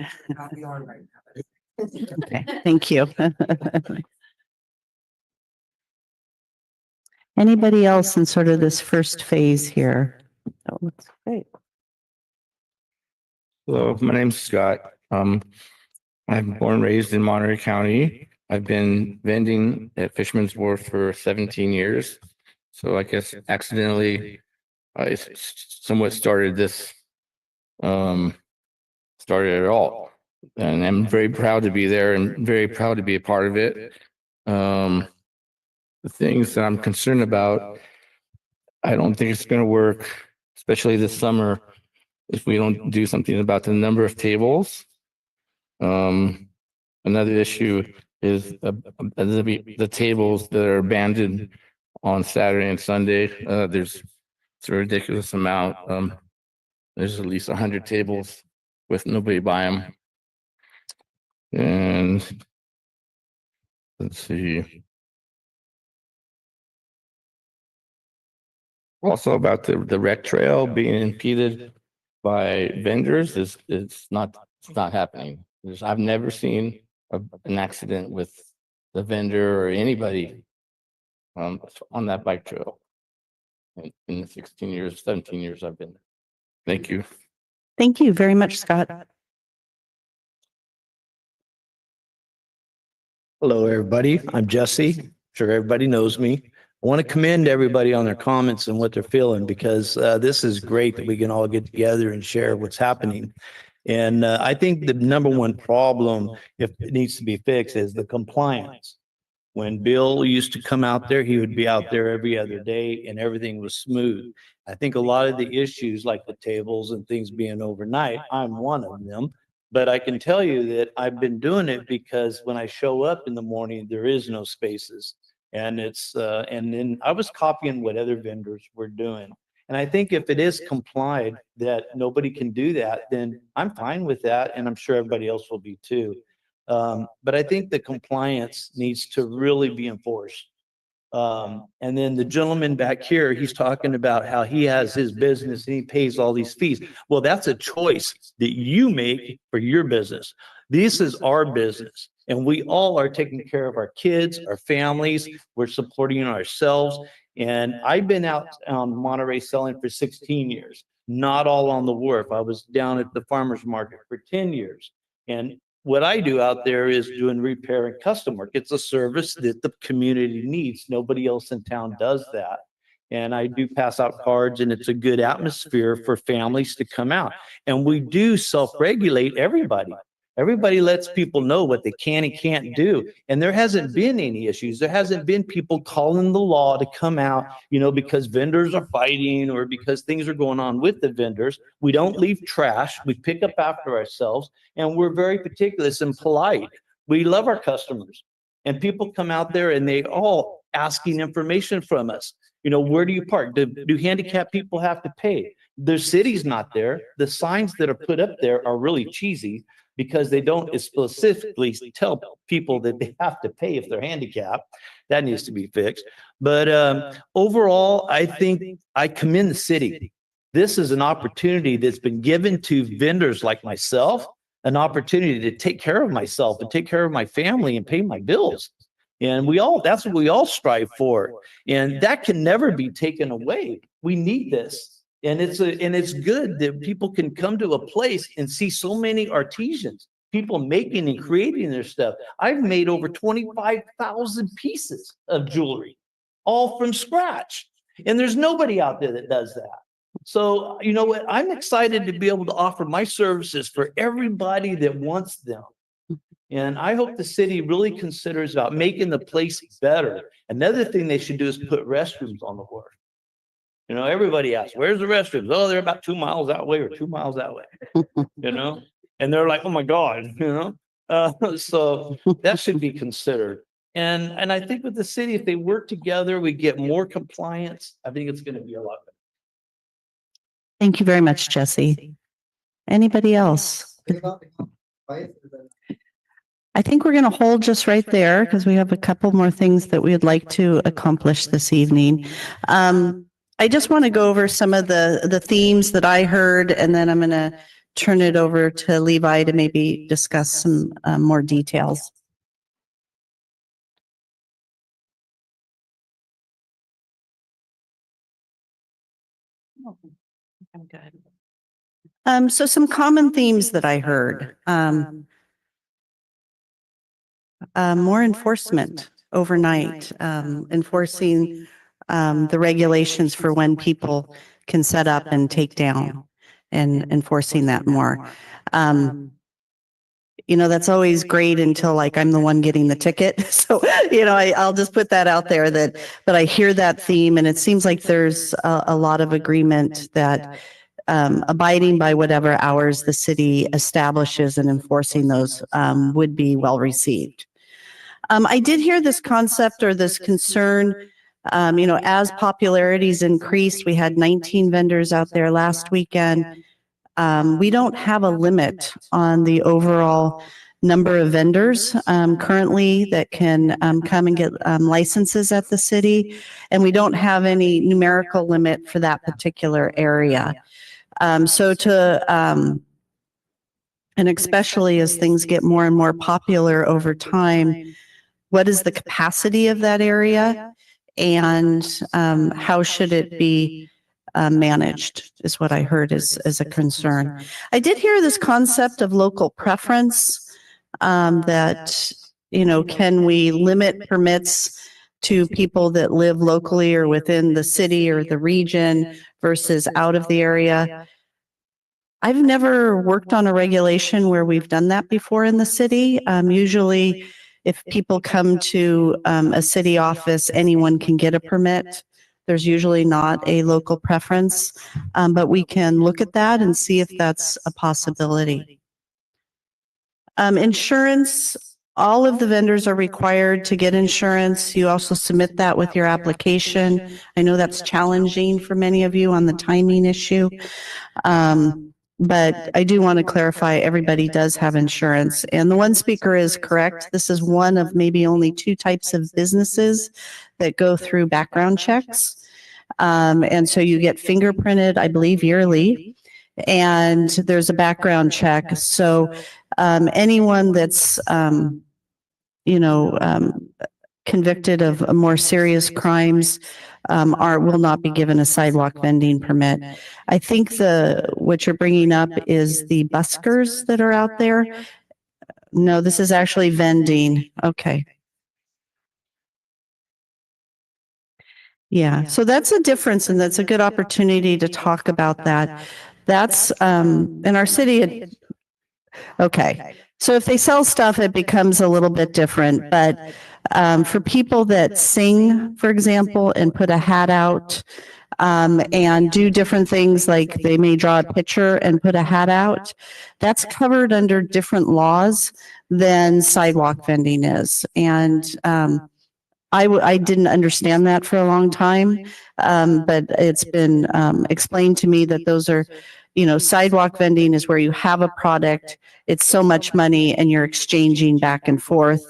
We are right. Okay. Thank you. Anybody else in sort of this first phase here? Oh, that's great. Hello, my name's Scott. I'm born and raised in Monterey County. I've been vending at Fisherman's Wharf for 17 years. So I guess accidentally, I somewhat started this, started it all. And I'm very proud to be there and very proud to be a part of it. The things that I'm concerned about, I don't think it's going to work, especially this summer, if we don't do something about the number of tables. Another issue is the tables that are abandoned on Saturday and Sunday. It's a ridiculous amount. There's at least 100 tables with nobody by them. And let's see. Also about the rec trail being impeded by vendors it's not happening. I've never seen an accident with the vendor or anybody on that bike trail in the 16 years, 17 years I've been there. Thank you. Thank you very much, Scott. Hello, everybody. I'm Jesse. Sure, everybody knows me. I want to commend everybody on their comments and what they're feeling because this is great that we can all get together and share what's happening. And I think the number one problem, if it needs to be fixed, is the compliance. When Bill used to come out there, he would be out there every other day and everything was smooth. I think a lot of the issues like the tables and things being overnight, I'm one of them. But I can tell you that I've been doing it because when I show up in the morning, there is no spaces. And and then I was copying what other vendors were doing. And I think if it is complied that nobody can do that, then I'm fine with that. And I'm sure everybody else will be too. But I think the compliance needs to really be enforced. And then the gentleman back here, he's talking about how he has his business and he pays all these fees. Well, that's a choice that you make for your business. This is our business. And we all are taking care of our kids, our families. We're supporting ourselves. And I've been out on Monterey selling for 16 years, not all on the wharf. I was down at the farmer's market for 10 years. And what I do out there is doing repair and custom work. It's a service that the community needs. Nobody else in town does that. And I do pass out cards and it's a good atmosphere for families to come out. And we do self-regulate everybody. Everybody lets people know what they can and can't do. And there hasn't been any issues. There hasn't been people calling the law to come out, you know, because vendors are fighting or because things are going on with the vendors. We don't leave trash. We pick up after ourselves and we're very meticulous and polite. We love our customers and people come out there and they all asking information from us. You know, where do you park? Do handicapped people have to pay? The city's not there. The signs that are put up there are really cheesy, because they don't specifically tell people that they have to pay if they're handicapped. that needs to be fixed. But overall, I think I commend the city. This is an opportunity that's been given to vendors like myself, an opportunity to take care of myself and take care of my family and pay my bills. And that's what we all strive for. And that can never be taken away. We need this. And it's good that people can come to a place and see so many artisans, people making and creating their stuff. I've made over 25,000 pieces of jewelry, all from scratch. And there's nobody out there that does that. So, you know what? I'm excited to be able to offer my services for everybody that wants them. And I hope the city really considers about making the place better. Another thing they should do is put restrooms on the wharf. You know, everybody asks, where's the restrooms? Oh, they're about 2 miles that way or 2 miles that way, you know? And they're like, oh my God, you know? So that should be considered. And I think with the city, if they work together, we get more compliance. I think it's going to be a lot better. Thank you very much, Jesse. Anybody else? I think we're going to hold just right there because we have a couple more things that we would like to accomplish this evening. I just want to go over some of the themes that I heard, and then I'm going to turn it over to Levi to maybe discuss some more details. I'm good. So some common themes that I heard. More enforcement overnight, enforcing the regulations for when people can set up and take down, and enforcing that more. You know, that's always great until like I'm the one getting the ticket. So, you know, I'll just put that out there but I hear that theme, and it seems like there's a lot of agreement that abiding by whatever hours the city establishes and enforcing those would be well received. I did hear this concept or this concern, you know, as popularity's increased, we had 19 vendors out there last weekend. We don't have a limit on the overall number of vendors currently that can come and get licenses at the city. And we don't have any numerical limit for that particular area. And especially as things get more and more popular over time, what is the capacity of that area, and how should it be managed is what I heard as a concern. I did hear this concept of local preference, that, you know, can we limit permits to people that live locally or within the city or the region versus out of the area? I've never worked on a regulation where we've done that before in the city. Usually, if people come to a city office, anyone can get a permit. There's usually not a local preference, but we can look at that and see if that's a possibility. Insurance, all of the vendors are required to get insurance. You also submit that with your application. I know that's challenging for many of you on the timing issue. But I do want to clarify, everybody does have insurance. And the one speaker is correct. This is one of maybe only 2 types of businesses that go through background checks. And so you get fingerprinted, I believe, yearly, and there's a background check. So anyone that's, you know, convicted of more serious crimes will not be given a sidewalk vending permit. I think what you're bringing up is the buskers that are out there. No, this is actually vending. Okay. Yeah, so that's a difference, and that's a good opportunity to talk about that. That's in our city. Okay, so if they sell stuff, it becomes a little bit different. But for people that sing, for example, and put a hat out and do different things, like they may draw a picture and put a hat out, that's covered under different laws than sidewalk vending is. And I didn't understand that for a long time, but it's been explained to me that those are, you know, sidewalk vending is where you have a product, it's so much money, and you're exchanging back and forth.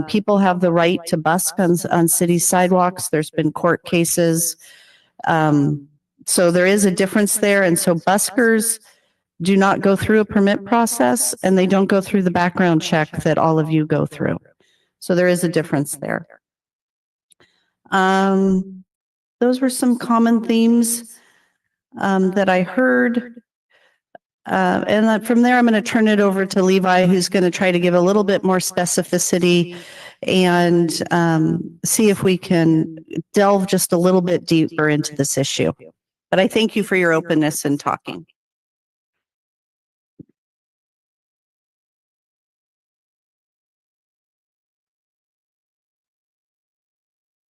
People have the right to busk on city sidewalks. There's been court cases. So there is a difference there. And so buskers do not go through a permit process, and they don't go through the background check that all of you go through. So there is a difference there. Those were some common themes that I heard. From there, I'm going to turn it over to Levi, who's going to try to give a little bit more specificity and see if we can delve just a little bit deeper into this issue. But I thank you for your openness in talking.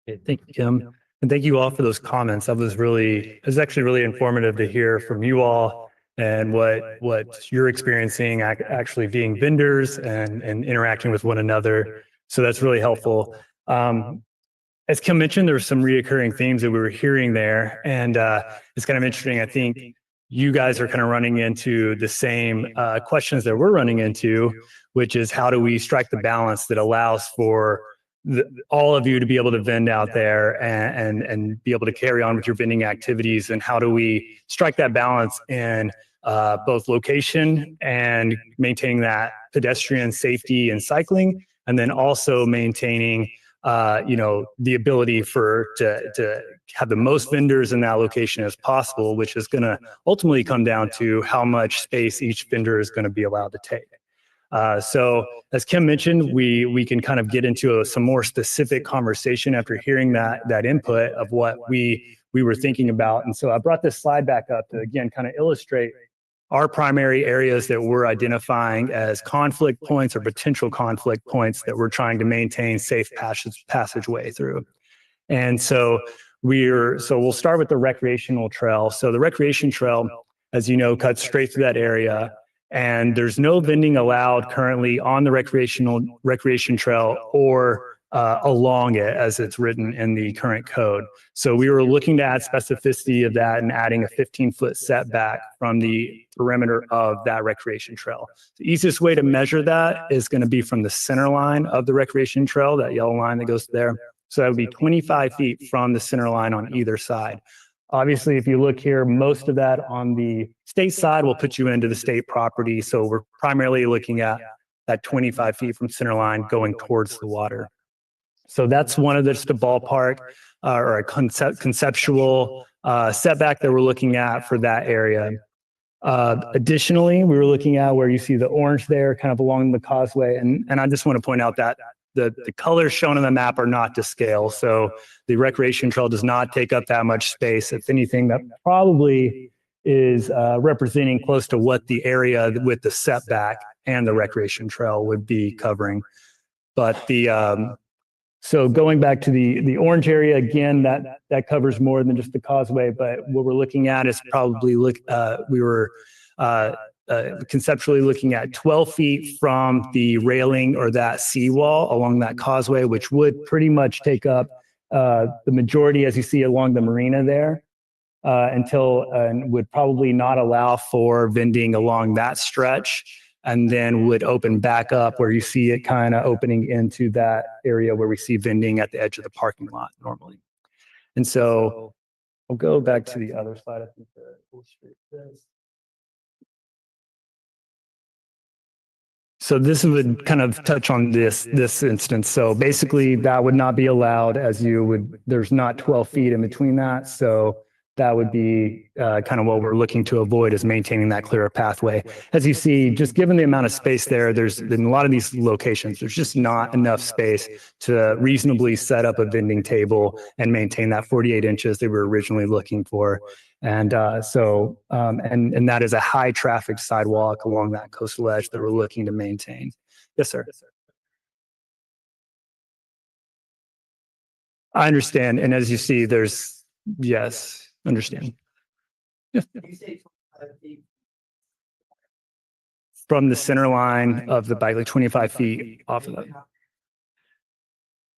Okay, thank you, Kim. And thank you all for those comments. It was actually really informative to hear from you all and what you're experiencing actually being vendors and interacting with one another. So that's really helpful. As Kim mentioned, there were some reoccurring themes that we were hearing there. And it's kind of interesting. I think you guys are kind of running into the same questions that we're running into, which is how do we strike the balance that allows for all of you to be able to vend out there and be able to carry on with your vending activities, and how do we strike that balance in both location and maintaining that pedestrian safety and cycling, and then also maintaining the ability to have the most vendors in that location as possible, which is going to ultimately come down to how much space each vendor is going to be allowed to take. So as Kim mentioned, we can kind of get into some more specific conversation after hearing that input of what we were thinking about. And so I brought this slide back up to, again, kind of illustrate our primary areas that we're identifying as conflict points or potential conflict points that we're trying to maintain safe passageway through. And so we'll start with the recreational trail. So the recreation trail, as you know, cuts straight through that area. And there's no vending allowed currently on the recreation trail or along it as it's written in the current code. So we were looking to add specificity of that and adding a 15-foot setback from the perimeter of that recreation trail. The easiest way to measure that is going to be from the center line of the recreation trail, that yellow line that goes there. So that would be 25 feet from the center line on either side. Obviously, if you look here, most of that on the state side will put you into the state property. So we're primarily looking at that 25 feet from center line going towards the water. So that's one of just a ballpark or a conceptual setback that we're looking at for that area. Additionally, we were looking at where you see the orange there kind of along the causeway. And I just want to point out that the colors shown on the map are not to scale. So the recreation trail does not take up that much space. If anything, that probably is representing close to what the area with the setback and the recreation trail would be covering. But so going back to the orange area, again, that covers more than just the causeway. But what we're looking at is probably we were conceptually looking at 12 feet from the railing or that seawall along that causeway, which would pretty much take up the majority, as you see along the marina there, and would probably not allow for vending along that stretch, and then would open back up where you see it kind of opening into that area where we see vending at the edge of the parking lot normally. And so I'll go back to the other slide. I think to illustrate this. So this would kind of touch on this instance. So basically that would not be allowed, as there's not 12 feet in between that. So that would be kind of what we're looking to avoid, is maintaining that clearer pathway. As you see, just given the amount of space there, there's in a lot of these locations, there's just not enough space to reasonably set up a vending table and maintain that 48 inches that we were originally looking for. And and that is a high traffic sidewalk along that coastal edge that we're looking to maintain. Yes, sir. I understand. And as you see, yes, understand. Yeah. From the center line of the bike, like 25 feet off of that.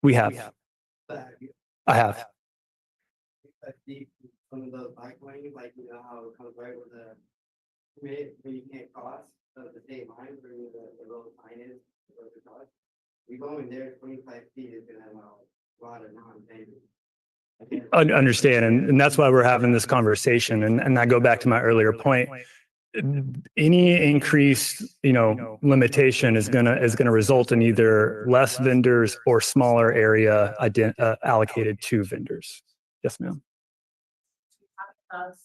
We have. I have. Some of the bike lane, like how it comes right with where you can't cross the state line where the road sign is, we go in there not a non-vendor. Understand, and that's why we're having this conversation. And I go back to my earlier point. Any increased, limitation is gonna result in either less vendors or smaller area allocated to vendors. Yes, ma'am. What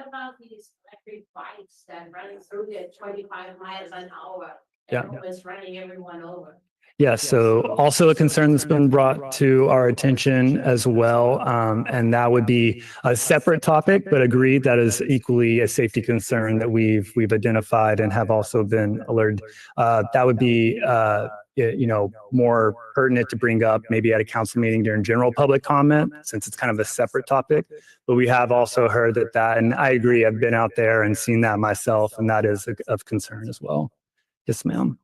about these electric bikes that running through there 25 miles an hour? Yeah. Everyone's running everyone over. Yes, so also a concern that's been brought to our attention as well. And that would be a separate topic, but agreed that is equally a safety concern that we've identified and have also been alerted. That would be more pertinent to bring up maybe at a council meeting during general public comment, since it's kind of a separate topic. But we have also heard that, and I agree, I've been out there and seen that myself, and that is of concern as well. Yes, ma'am.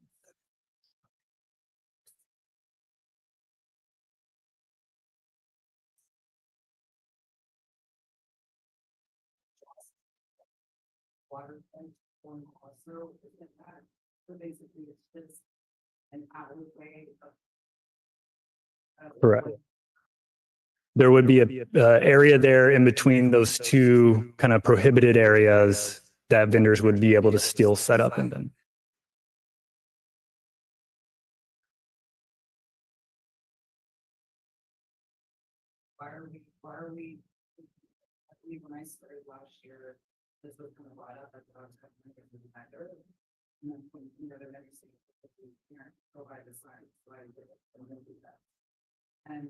Water tank going through that. So basically it's just an alleyway of Correct. There would be a area there in between those two kind of prohibited areas that vendors would be able to still set up in them. why are we, I believe when I started last year, this was kind of brought up, I thought I was going to make it better. And then, they're very safe, you can't provide the science, so I did it, and then do that. And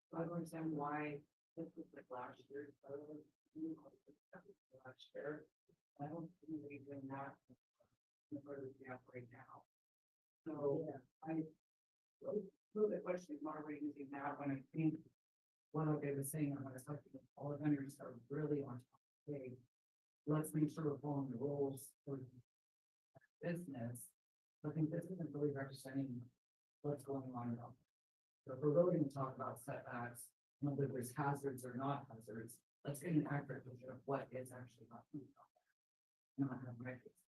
so I don't understand why this was like last year, so last year, I don't think we're doing that in order to have right now. So I, the question is, why are we using that when I think what I was saying, when I was talking to all the vendors are really on top of the page. Let's make sure we're following the rules for business. I think this isn't really representing what's going on at all. So if we're really going to talk about setbacks, whether there's hazards or not hazards, let's get an accurate picture of what is actually happening. Not have records.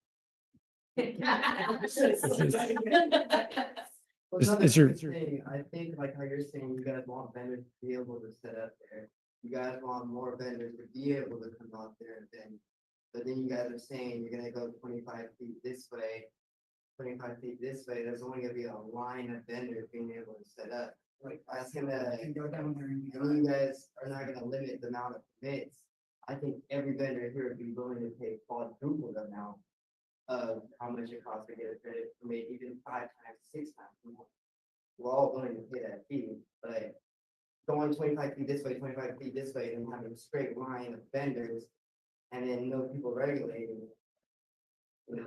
Well, Is another your- thing, I think like how you're saying, you guys want vendors to be able to set up there. You guys want more vendors to be able to come out there and then, but then you guys are saying you're gonna go 25 feet this way, 25 feet this way. There's only gonna be a line of vendors being able to set up. Like that's gonna, Go down there and you guys are not gonna limit the amount of permits. I think every vendor here would be willing to pay quadruple the amount of how much it costs to get a credit permit, even 5 times, 6 times more. We're all willing to pay that fee, but going 25 feet this way, 25 feet this way, and having a straight line of vendors, and then no people regulating.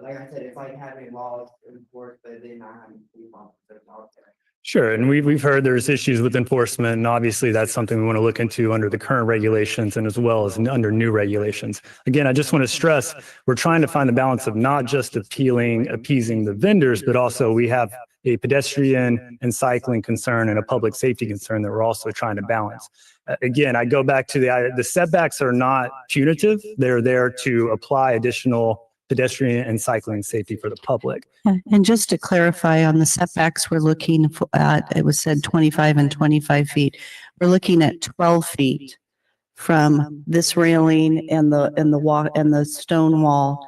Like I said, it's like having laws enforced, but then not having police officers out there. Sure, and we've heard there's issues with enforcement, and obviously that's something we want to look into under the current regulations and as well as under new regulations. Again, I just want to stress, we're trying to find the balance of not just appeasing the vendors, but also we have a pedestrian and cycling concern and a public safety concern that we're also trying to balance. Again, I go back to the setbacks are not punitive. They're there to apply additional pedestrian and cycling safety for the public. And just to clarify on the setbacks, we're looking at, it was said 25 and 25 feet. We're looking at 12 feet from this railing and the stone wall.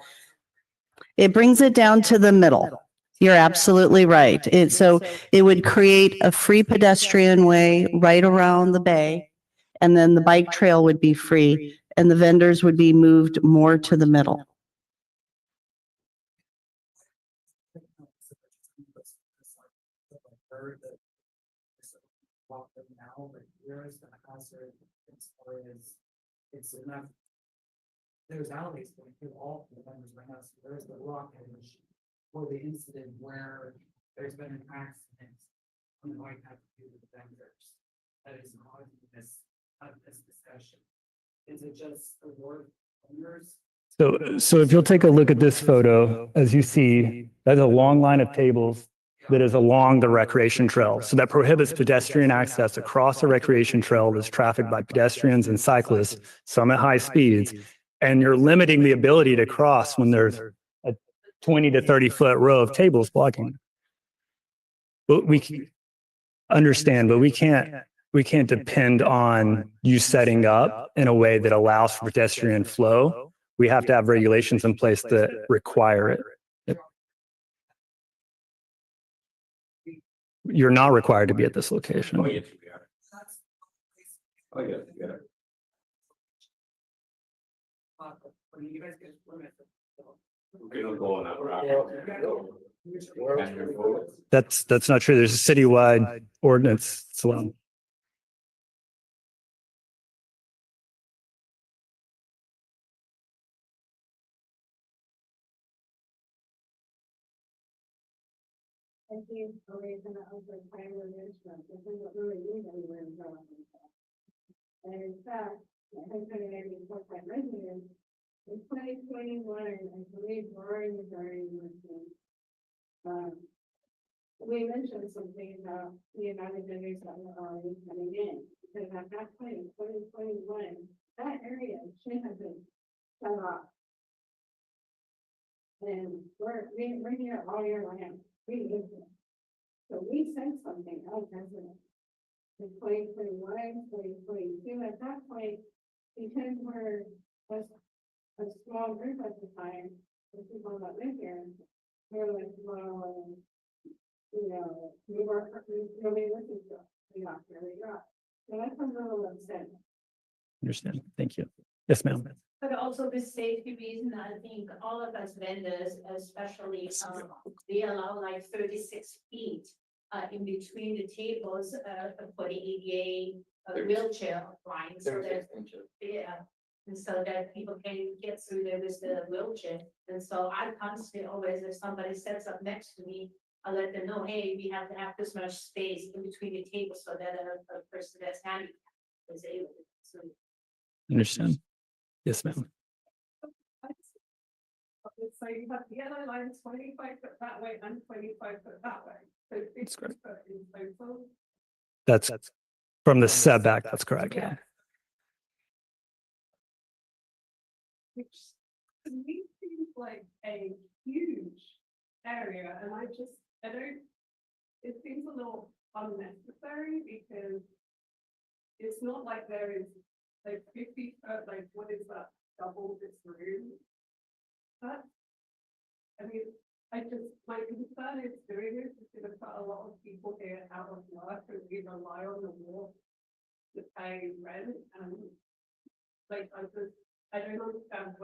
It brings it down to the middle. You're absolutely right. So it would create a free pedestrian way right around the bay, and then the bike trail would be free, and the vendors would be moved more to the middle. Now, but where is the hazard as far as it's enough? There's alleys going through all the vendors right now. So there's the rock edge for the incident where there's been an accident. We might have to do with the vendors. That is causing this discussion. Is it just the word vendors? So if you'll take a look at this photo, as you see, that's a long line of tables that is along the recreation trail. So that prohibits pedestrian access across the recreation trail that's trafficked by pedestrians and cyclists, some at high speeds. And you're limiting the ability to cross when there's a 20 to 30 foot row of tables blocking. But we can understand, but we can't we can't depend on you setting up in a way that allows for pedestrian flow. We have to have regulations in place that require it. Yep. You're not required to be at this location. Oh, yes, we are. Oh, yeah, yeah. When you guys get permit. We don't go on that route. That's not true. There's a citywide ordinance. It's allowed. I think the reason that was like primary management, because we don't really need anywhere in Burlington. And in fact, my husband and I being full-time residents, in 2021, I believe Lauren was already mentioned. We mentioned something about the amount of vendors that were already coming in, because at that point in 2021, that area should have been shut off. And we're here all year long. We live there. So we sent something out resident in 2021, 2022. At that point, because we're a small group at the time, the people that live here, we're like, well, you know, nobody listens to us. We got here, we got. So that's a little upset. Understand. Thank you. Yes, ma'am. But also the safety reason, I think all of us vendors, especially, they allow like 36 feet in between the tables for the ADA wheelchair line, so that, yeah. And so that people can get through there with the wheelchair. And so I constantly always, if somebody sets up next to me, I let them know, hey, we have to have this much space in between the tables so that a person that's handicapped is able to. Understand. Yes, ma'am. So you have the yellow line 25 foot that way and 25 foot that way. So 50 foot in total. That's from the setback. That's correct. Yeah. Which to me seems like a huge area, and it seems a little unnecessary because it's not like there is like 50 foot, like what is that, double this room? But I mean, my concern is doing this is going to put a lot of people here out of work and we rely on the wharf to pay rent, and like I don't understand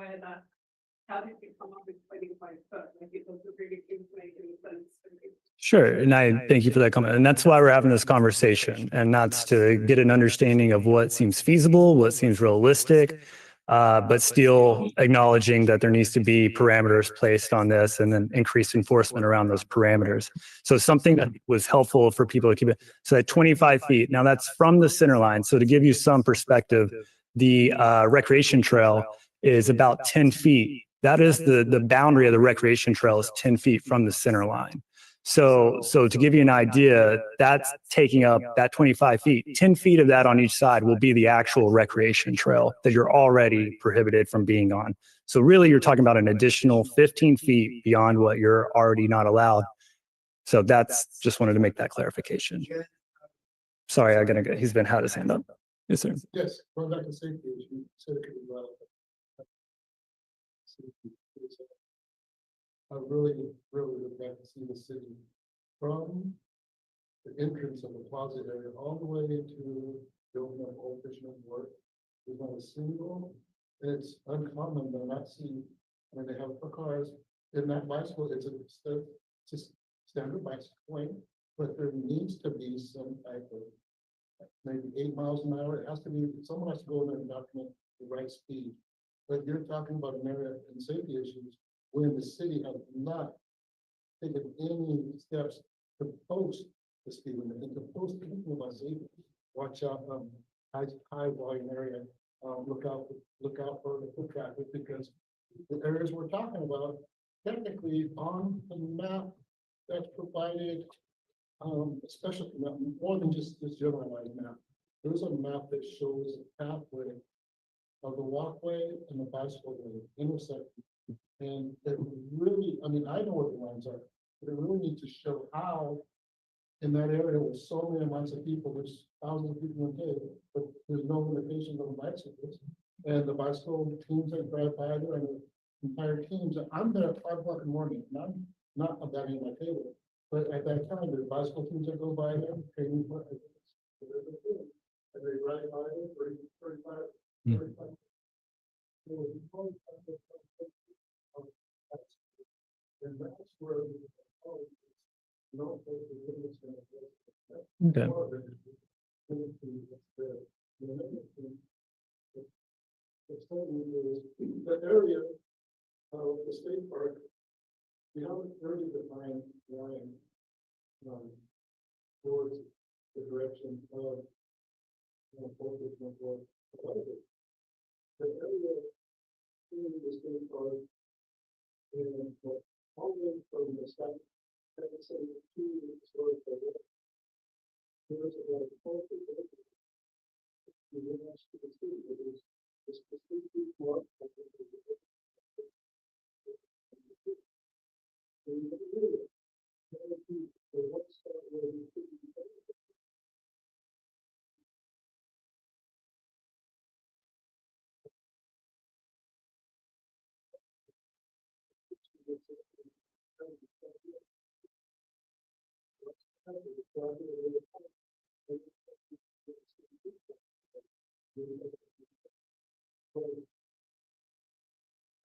how did you come up with 25 foot? Like it doesn't really seem to make any sense to me. Sure. And I thank you for that comment. And that's why we're having this conversation. And that's to get an understanding of what seems feasible, what seems realistic, but still acknowledging that there needs to be parameters placed on this and then increased enforcement around those parameters. So something that was helpful for people to keep it. So at 25 feet, now that's from the center line. So to give you some perspective, the recreation trail is about 10 feet. That is the boundary of the recreation trail is 10 feet from the center line. So to give you an idea, that's taking up that 25 feet, 10 feet of that on each side will be the actual recreation trail that you're already prohibited from being on. So really you're talking about an additional 15 feet beyond what you're already not allowed. So that's just wanted to make that clarification. Sorry, he's been had his hand up. Yes, sir. Yes, going back to safety, you said it could be well. I really would like to see the city from the entrance of the plaza area all the way into building up Old Fisherman's Wharf. There's not a single, it's uncommon to not see, when they have for cars in that bicycle, it's a standard bicycle lane, but there needs to be some type of maybe 8 miles an hour. It has to be, someone has to go in there and document the right speed. But you're talking about an area and safety issues when the city has not taken any steps to post the speed limit and to post people about safety. Watch out, high volume area. Look out for the foot traffic, because the areas we're talking about, technically on the map that's provided, especially more than just this generalized map. There's a map that shows a pathway of the walkway and the bicycle lane intersection. And it really, I mean, I know what the lines are, but it really needs to show how in that area with so many amounts of people, there's thousands of people a day, but there's no limitations on bicycles. And the bicycle teams that drive by there and the entire teams, I'm there at 5 o'clock in the morning, and I'm not abandoning my table. But at that time, there's bicycle teams that go by there, training for it. And they ride by there, 35. And that's where Okay. The area of the state park, we have a very defined line towards the direction of the area in the state park and all the way from the south, I would say 2 stories away. There's about 4 people. You can ask the city, it is specifically more.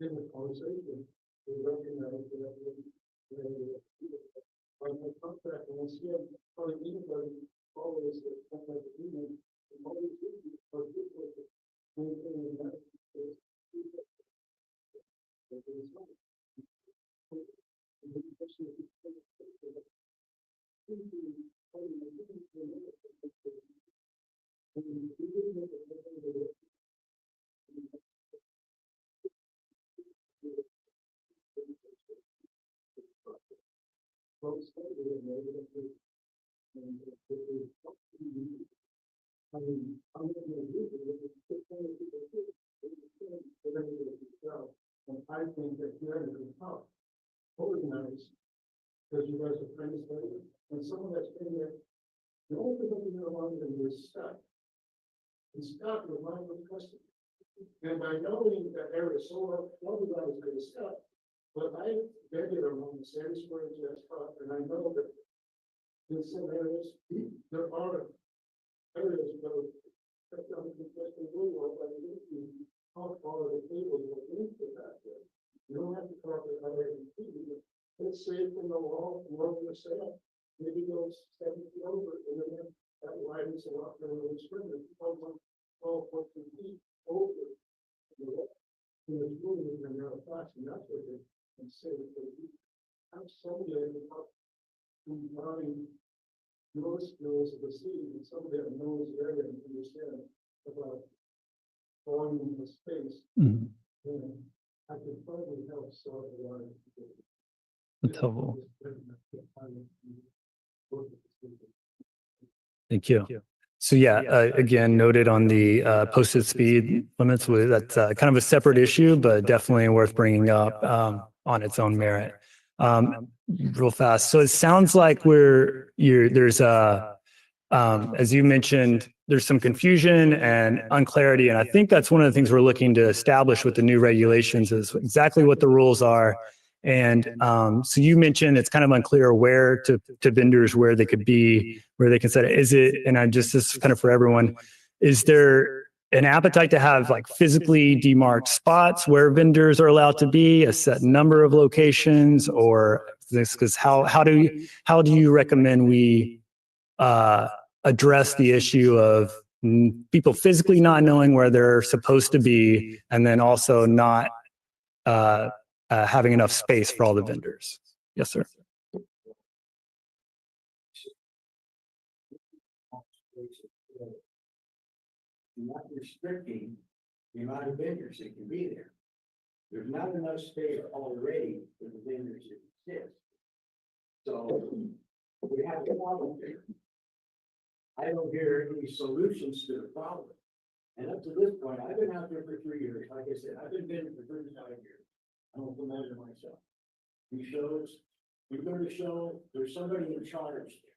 In the conversation, we recognize that on the contract, and we'll see how anybody follows the contract agreement, and always are different. Maintaining that. And I think that here is tough. Organize, because you guys are friends later, and someone that's been there, the only thing that you're along with is Scott. And Scott was my customer. And by knowing that area so well, one of them is Scott. But I vetted around the same square as Scott, and I know that in some areas, there are areas where how far the tables will into that. You don't have to talk about it. Let's say from the wall, more than the set, maybe goes 7 feet over, and then that widens a lot more than the spring. 12, 14 feet over. And it's really in their flats, and that's what they can say. Have somebody combining your skills of the city and somebody that knows the area and understand about volume of space. Mhm. And I could probably help solve a lot of That's helpful. Thank you. So yeah, again, noted on the posted speed limits, that's kind of a separate issue, but definitely worth bringing up on its own merit. Real fast. So it sounds like there's as you mentioned, there's some confusion and unclarity. And I think that's one of the things we're looking to establish with the new regulations is exactly what the rules are. And so you mentioned it's kind of unclear where to vendors, where they could be, where they can set it. Is it, and this is kind of for everyone, is there an appetite to have like physically demarked spots where vendors are allowed to be, a set number of locations, or this, because how do you recommend we address the issue of people physically not knowing where they're supposed to be, and then also not having enough space for all the vendors? Yes, sir. Not restricting the amount of vendors that can be there. There's not enough space already for the vendors that exist. So we have a problem there. I don't hear any solutions to the problem. And up to this point, I've been out there for 3 years. Like I said, I've been vending for 35 years. I don't imagine myself. These shows, we go to show, there's somebody in charge there.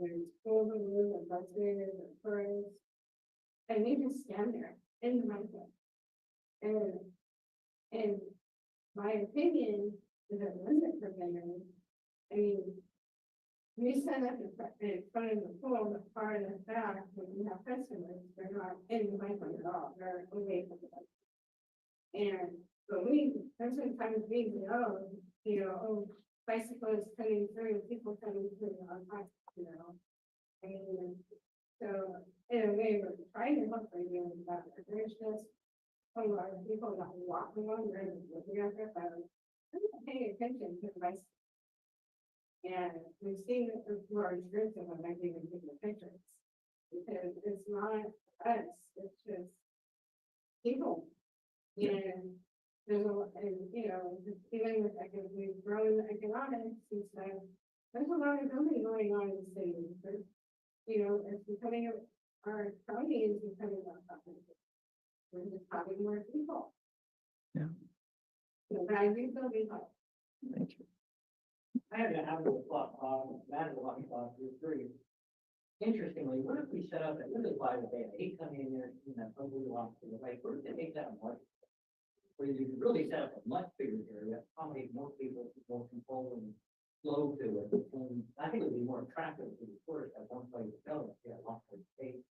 There's golden room and buses and tourists. And they just stand there in the market. And my opinion is that it wasn't for vendors. I mean, we stand up in front of the pool, the far in the back, when you have customers, they're not in the microphone at all, they're away from the bus. And but there's been times we know, oh, bicycles coming through, people coming through on time, And so in a way, we're trying to help by doing that, but there's just a lot of people not walking on there and looking at their phones, paying attention to the bicycle. And we've seen it through our experience of not even taking the pictures. Because it's not us, it's just people. And there's a lot, and even with we've grown economics and stuff, there's a lot of building going on in the city. But, it's becoming our county is becoming more populated. We're just having more people. Yeah. So, but I do feel we help. Thank you. I have an hour clock, that is a lot of very interestingly, what if we set up a really wide event, they come in there, totally off to the right, where if they make that a market? Where you could really set up a much bigger area, accommodate more people, more control and flow to it. And I think it would be more attractive to the tourists at one place to go, if you had lots of space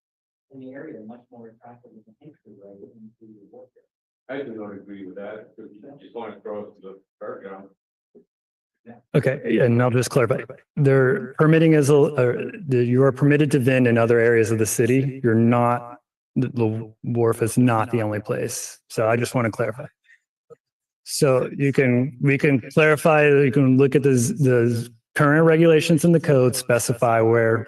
in the area, much more attractive as an entry right into the work there. I do not agree with that, because you just want to throw it to the fairground. Okay, and I'll just clarify. Their permitting is, you are permitted to vend in other areas of the city. You're not, the wharf is not the only place. So I just want to clarify. So we can clarify, you can look at the current regulations in the code, specify where.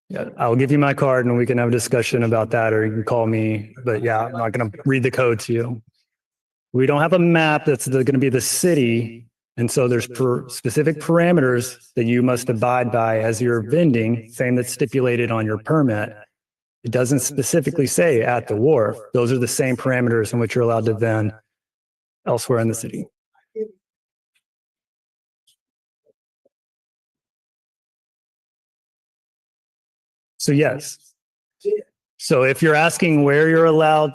Yeah, I'll give you my card and we can have a discussion about that, or you can call me, but yeah, I'm not going to read the code to you. We don't have a map that's going to be the city. And so there's specific parameters that you must abide by as you're vending, same that's stipulated on your permit. It doesn't specifically say at the wharf. Those are the same parameters in which you're allowed to vend elsewhere in the city. So yes. So if you're asking where you're allowed,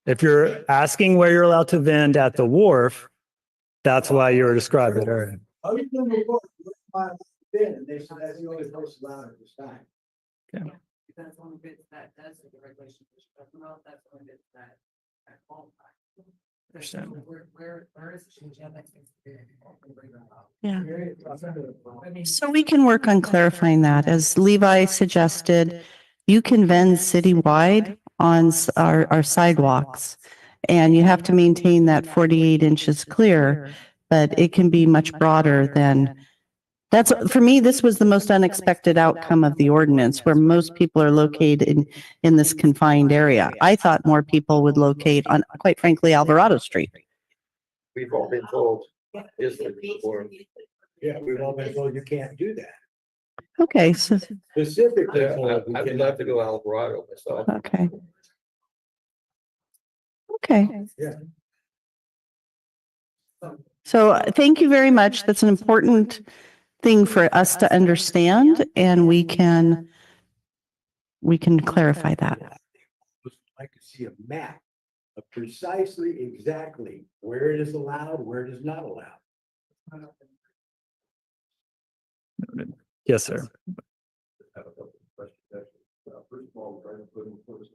if you're asking where you're allowed to vend at the wharf, that's why you're describing it. Area. And they said that's the only place allowed at this time. Okay. That's the only bit that does the regulation. That's the only bit that qualifies. Understand. Where is it? Yeah. So we can work on clarifying that. As Levi suggested, you can vend citywide on our sidewalks, and you have to maintain that 48 inches clear, but it can be much broader than. That's, for me, this was the most unexpected outcome of the ordinance, where most people are located in this confined area. I thought more people would locate on, quite frankly, Alvarado Street. We've all been told. Yeah, we've all been told you can't do that. Okay, so, Specifically. I'd love to go Alvarado myself. okay. Okay. Yeah. So thank you very much. That's an important thing for us to understand, and we can clarify that. I could see a map of precisely exactly where it is allowed, where it is not allowed. Yes, sir. I have a couple of questions, actually. First of all, we're trying to put in place.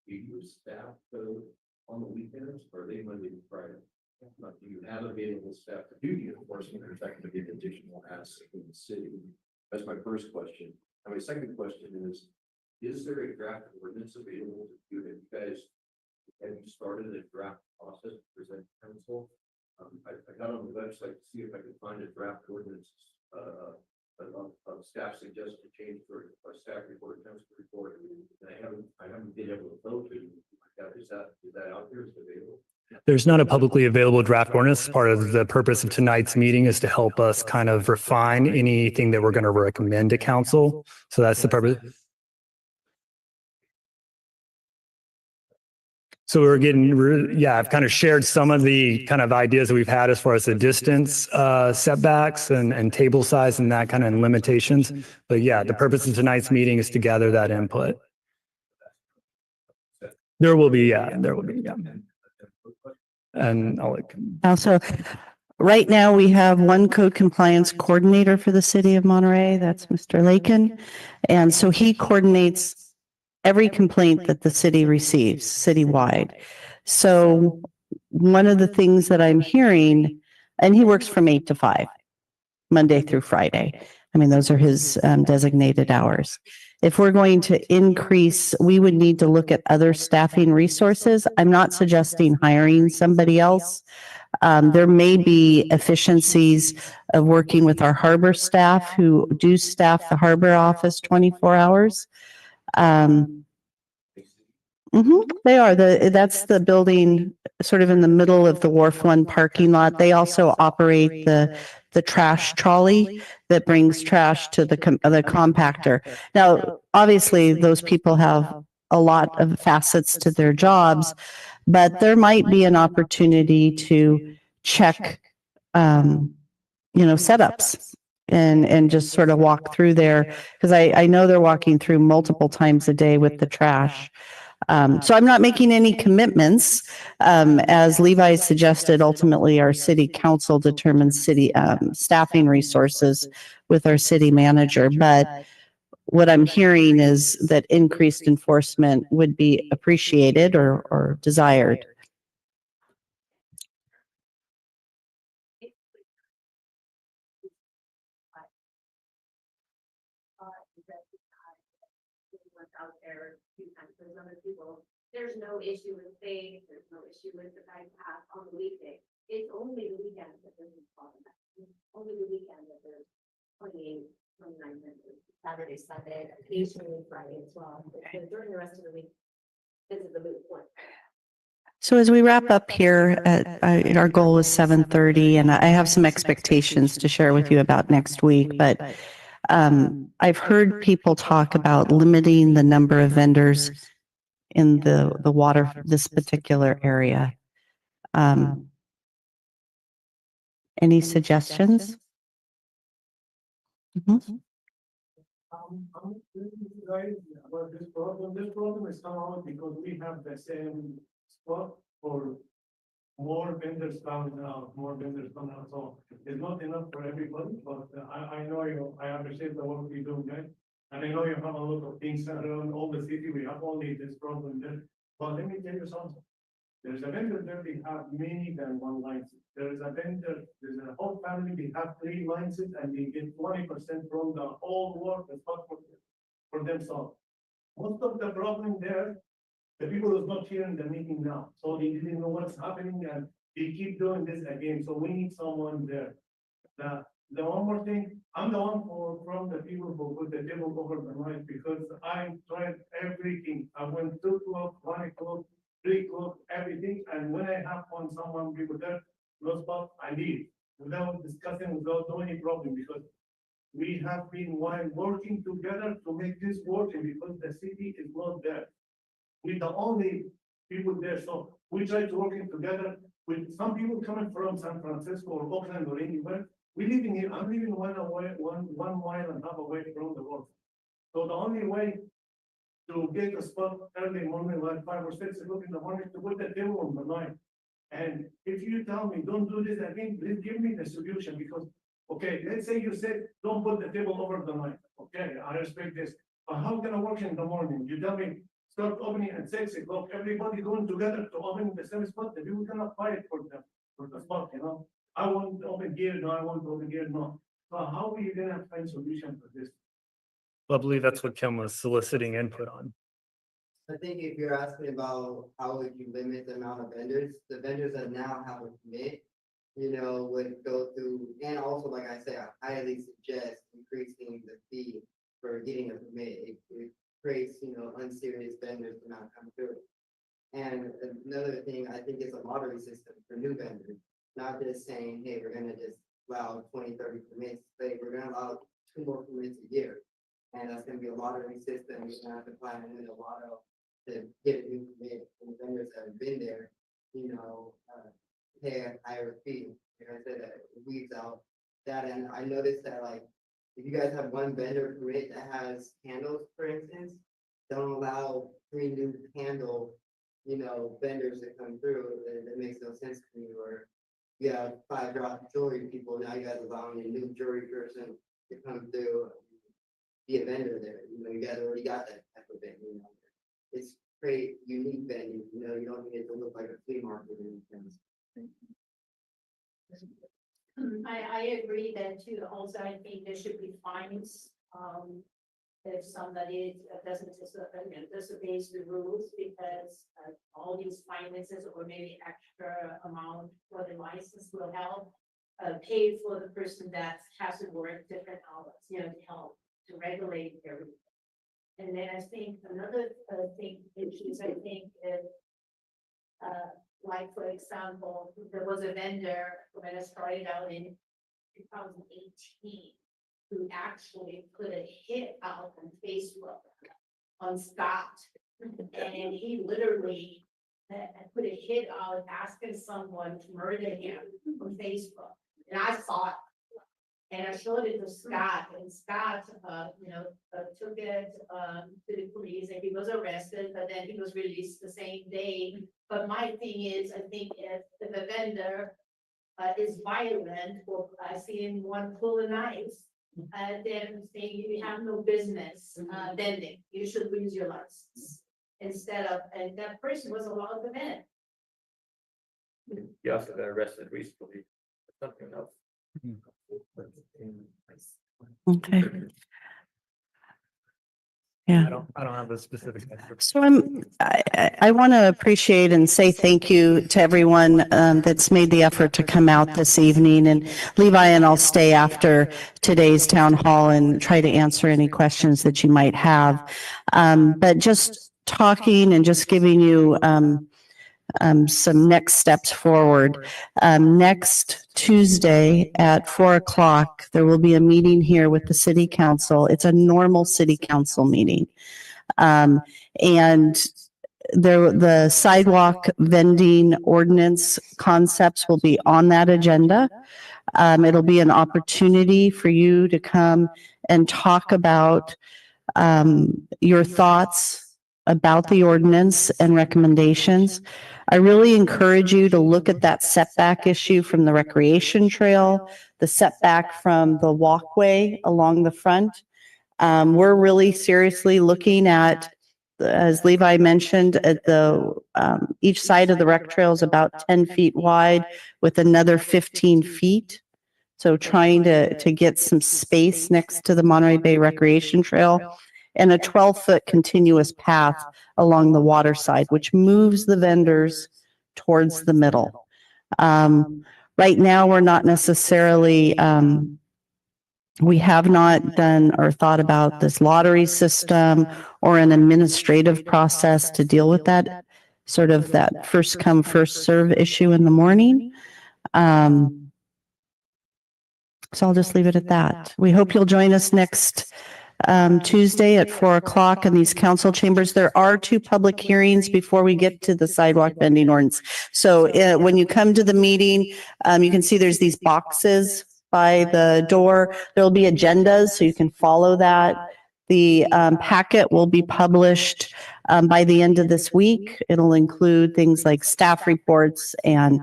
Do you staff on the weekends, or are they Monday to Friday? Do you have available staff to do the enforcement, or is that going to be an additional ask in the city? That's my first question. And my second question is there a draft ordinance available to do that? You guys, have you started a draft process to present to council? I got on the website to see if I could find a draft ordinance of staff suggested change for a staff report, council report, and I haven't been able to vote to. Is that out there? Is it available? There's not a publicly available draft ordinance. Part of the purpose of tonight's meeting is to help us kind of refine anything that we're going to recommend to council. So that's the purpose. So we're getting, yeah, I've kind of shared some of the kind of ideas that we've had as far as the distance setbacks and table size and that kind of limitations. But yeah, the purpose of tonight's meeting is to gather that input. There will be, yeah. And I'll let. Also, right now we have one code compliance coordinator for the city of Monterey. That's Mr. Lakin. And so he coordinates every complaint that the city receives citywide. So one of the things that I'm hearing, and he works from 8 to 5, Monday through Friday. I mean, those are his designated hours. If we're going to increase, we would need to look at other staffing resources. I'm not suggesting hiring somebody else. There may be efficiencies of working with our harbor staff who do staff the harbor office 24 hours. They are that's the building sort of in the middle of the Wharf One parking lot. They also operate the trash trolley that brings trash to the compactor. Now, obviously, those people have a lot of facets to their jobs, but there might be an opportunity to check, setups and just sort of walk through there, because I know they're walking through multiple times a day with the trash. So I'm not making any commitments. As Levi suggested, ultimately our city council determines city staffing resources with our city manager. But what I'm hearing is that increased enforcement would be appreciated or desired. Out there two times. There's other people. There's no issue with faith. There's no issue with the bike path on the weekday. It's only the weekend that there's a problem. Only the weekend that there's 28, 29 minutes. Saturday, Sunday, occasionally Friday as well. But during the rest of the week, this is the moot point. So as we wrap up here, our goal is 7:30, and I have some expectations to share with you about next week, but I've heard people talk about limiting the number of vendors in the water, this particular area. Any suggestions? About this problem. This problem is somehow because we have the same spot for more vendors coming out, So it's not enough for everybody, but I know I appreciate the work you do, guys. And I know you have a lot of things around all the city. We have only this problem there. But let me tell you something. There's a vendor there, they have many than one license. There's a vendor, there's a whole family, they have 3 licenses and they get 20% from the whole work that's not for themselves. Most of the problem there, the people who's not here in the meeting now, so they didn't know what's happening and they keep doing this again. So we need someone there. The one more thing, I'm the one from the people who put the table over the night because I tried everything. I went 2 o'clock, 1 o'clock, 3 o'clock, everything. And when I have someone people there, no spot, I leave without discussing, without any problem, because we have been working together to make this work, and because the city is not there. We're the only people there, so we try to working together with some people coming from San Francisco or Oakland or anywhere. We living here, I'm living 1 mile and a half away from the work. So the only way to get a spot early morning, like 5 or 6 o'clock in the morning, to put the table on the night. And if you tell me, don't do this again, please give me the solution, because, okay, let's say you said, don't put the table over the night. Okay, I respect this. But how can I work in the morning? You tell me, start opening at 6 o'clock, everybody going together to open the same spot, the people cannot fight for the spot, I want to open here, no, I want to open here, no. So how are you gonna find solution for this? I believe that's what Kim was soliciting input on. I think if you're asking about how would you limit the amount of vendors, the vendors that now have a permit, would go through, and also, like I said, I highly suggest increasing the fee for getting a permit. It creates, unserious vendors to not come through. And another thing, I think is a lottery system for new vendors, not just saying, hey, we're gonna just allow 20, 30 permits, but we're gonna allow 2 more permits a year. And that's gonna be a lottery system, you're gonna have to plan in a lotto to get a new permit, and the vendors that have been there, pay a higher fee. Like I said, it weeds out that, and I noticed that like, if you guys have one vendor permit that has candles, for instance, don't allow 3 new candle, vendors to come through, that makes no sense to me, or you have 5 drop jewelry people, now you guys allowing a new jewelry person to come through, be a vendor there, you guys already got that type of thing, It's great, unique vending, you don't need it to look like a flea market or anything. I agree that too. Also, I think there should be fines, if somebody disobeys the rules, because all these finances or maybe extra amount for the license will help pay for the person that has to work different hours, to help to regulate everything. And then I think another thing, issues, I think is, like, for example, there was a vendor when I started out in 2018 who actually put a hit out on Facebook on Scott. And he literally put a hit out asking someone to murder him on Facebook. And I saw it. And I showed it to Scott, and Scott, took it to the police, and he was arrested, but then he was released the same day. But my thing is, I think if the vendor is violent, or I see him one pull a knife, then saying you have no business vending, you should lose your license instead of, and that person was allowed to vend. You also got arrested recently for something else. Okay. Yeah. I don't have a specific answer. So I want to appreciate and say thank you to everyone that's made the effort to come out this evening. And Levi and I'll stay after today's town hall and try to answer any questions that you might have. But just talking and just giving you some next steps forward. Next Tuesday at 4:00, there will be a meeting here with the city council. It's a normal city council meeting. And the sidewalk vending ordinance concepts will be on that agenda. It'll be an opportunity for you to come and talk about your thoughts about the ordinance and recommendations. I really encourage you to look at that setback issue from the recreation trail, the setback from the walkway along the front. We're really seriously looking at, as Levi mentioned, at each side of the rec trail is about 10 feet wide with another 15 feet. So trying to get some space next to the Monterey Bay Recreation Trail, and a 12-foot continuous path along the water side, which moves the vendors towards the middle. Right now, we're not necessarily, we have not done or thought about this lottery system or an administrative process to deal with that, sort of that first come, first serve issue in the morning. So I'll just leave it at that. We hope you'll join us next Tuesday at 4:00 in these council chambers. There are 2 public hearings before we get to the sidewalk vending ordinance. So when you come to the meeting, you can see there's these boxes by the door. There'll be agendas, so you can follow that. The packet will be published by the end of this week. It'll include things like staff reports and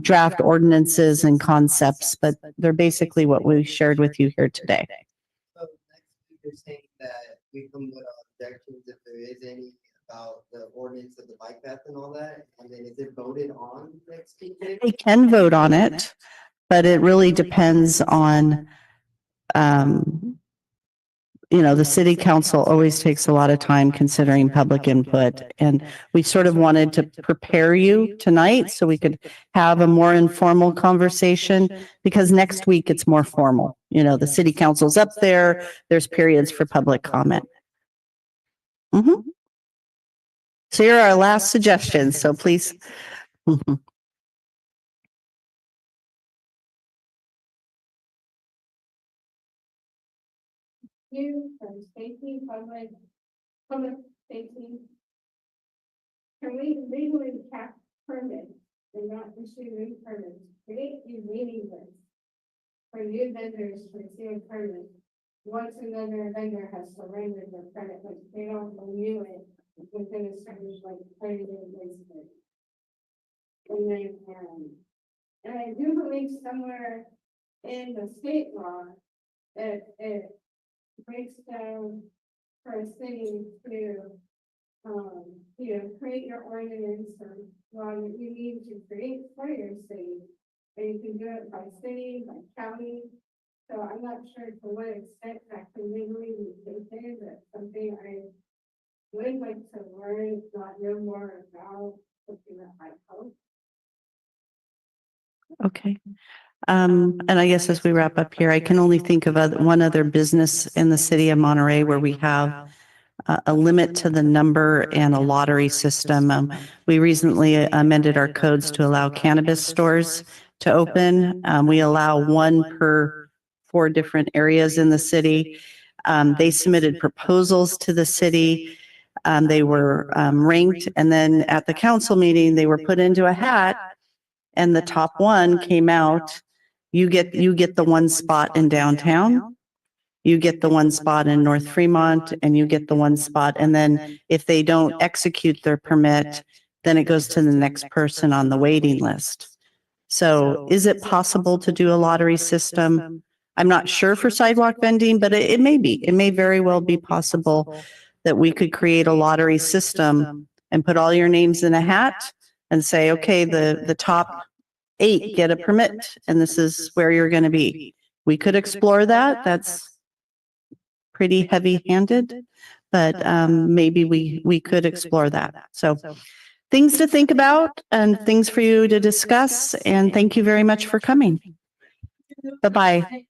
draft ordinances and concepts, but they're basically what we shared with you here today. So next week, you're saying that we come with objections if there is any about the ordinance of the bike path and all that, and then is it voted on next week? They can vote on it, but it really depends on, the city council always takes a lot of time considering public input. And we sort of wanted to prepare you tonight so we could have a more informal conversation, because next week it's more formal. The city council's up there. There's periods for public comment. So here are our last suggestions. So please. You from safety, public safety. can we legally cap permits and not issue new permits? Create a waiting list for new vendors for sealed permits. Once another vendor has surrendered their credit, like they don't renew it within a certain like 30-day grace period. And then, and I do believe somewhere in the state law that it breaks down for a city to, create your ordinance or law that you need to create for your city. And you can do it by city, by county. So I'm not sure to what extent that can legally be taken, but something I would like to learn, not know more about, something that I hope. Okay. And I guess as we wrap up here, I can only think of one other business in the city of Monterey where we have a limit to the number and a lottery system. We recently amended our codes to allow cannabis stores to open. We allow one per 4 different areas in the city. They submitted proposals to the city. They were ranked, and then at the council meeting, they were put into a hat, and the top one came out. You get the one spot in downtown. You get the one spot in North Fremont, and you get the one spot. And then if they don't execute their permit, then it goes to the next person on the waiting list. So is it possible to do a lottery system? I'm not sure for sidewalk vending, but it may be. It may very well be possible that we could create a lottery system and put all your names in a hat and say, okay, the top 8 get a permit, and this is where you're going to be. We could explore that. That's pretty heavy-handed, but maybe we could explore that. So things to think about and things for you to discuss. And thank you very much for coming. Bye-bye.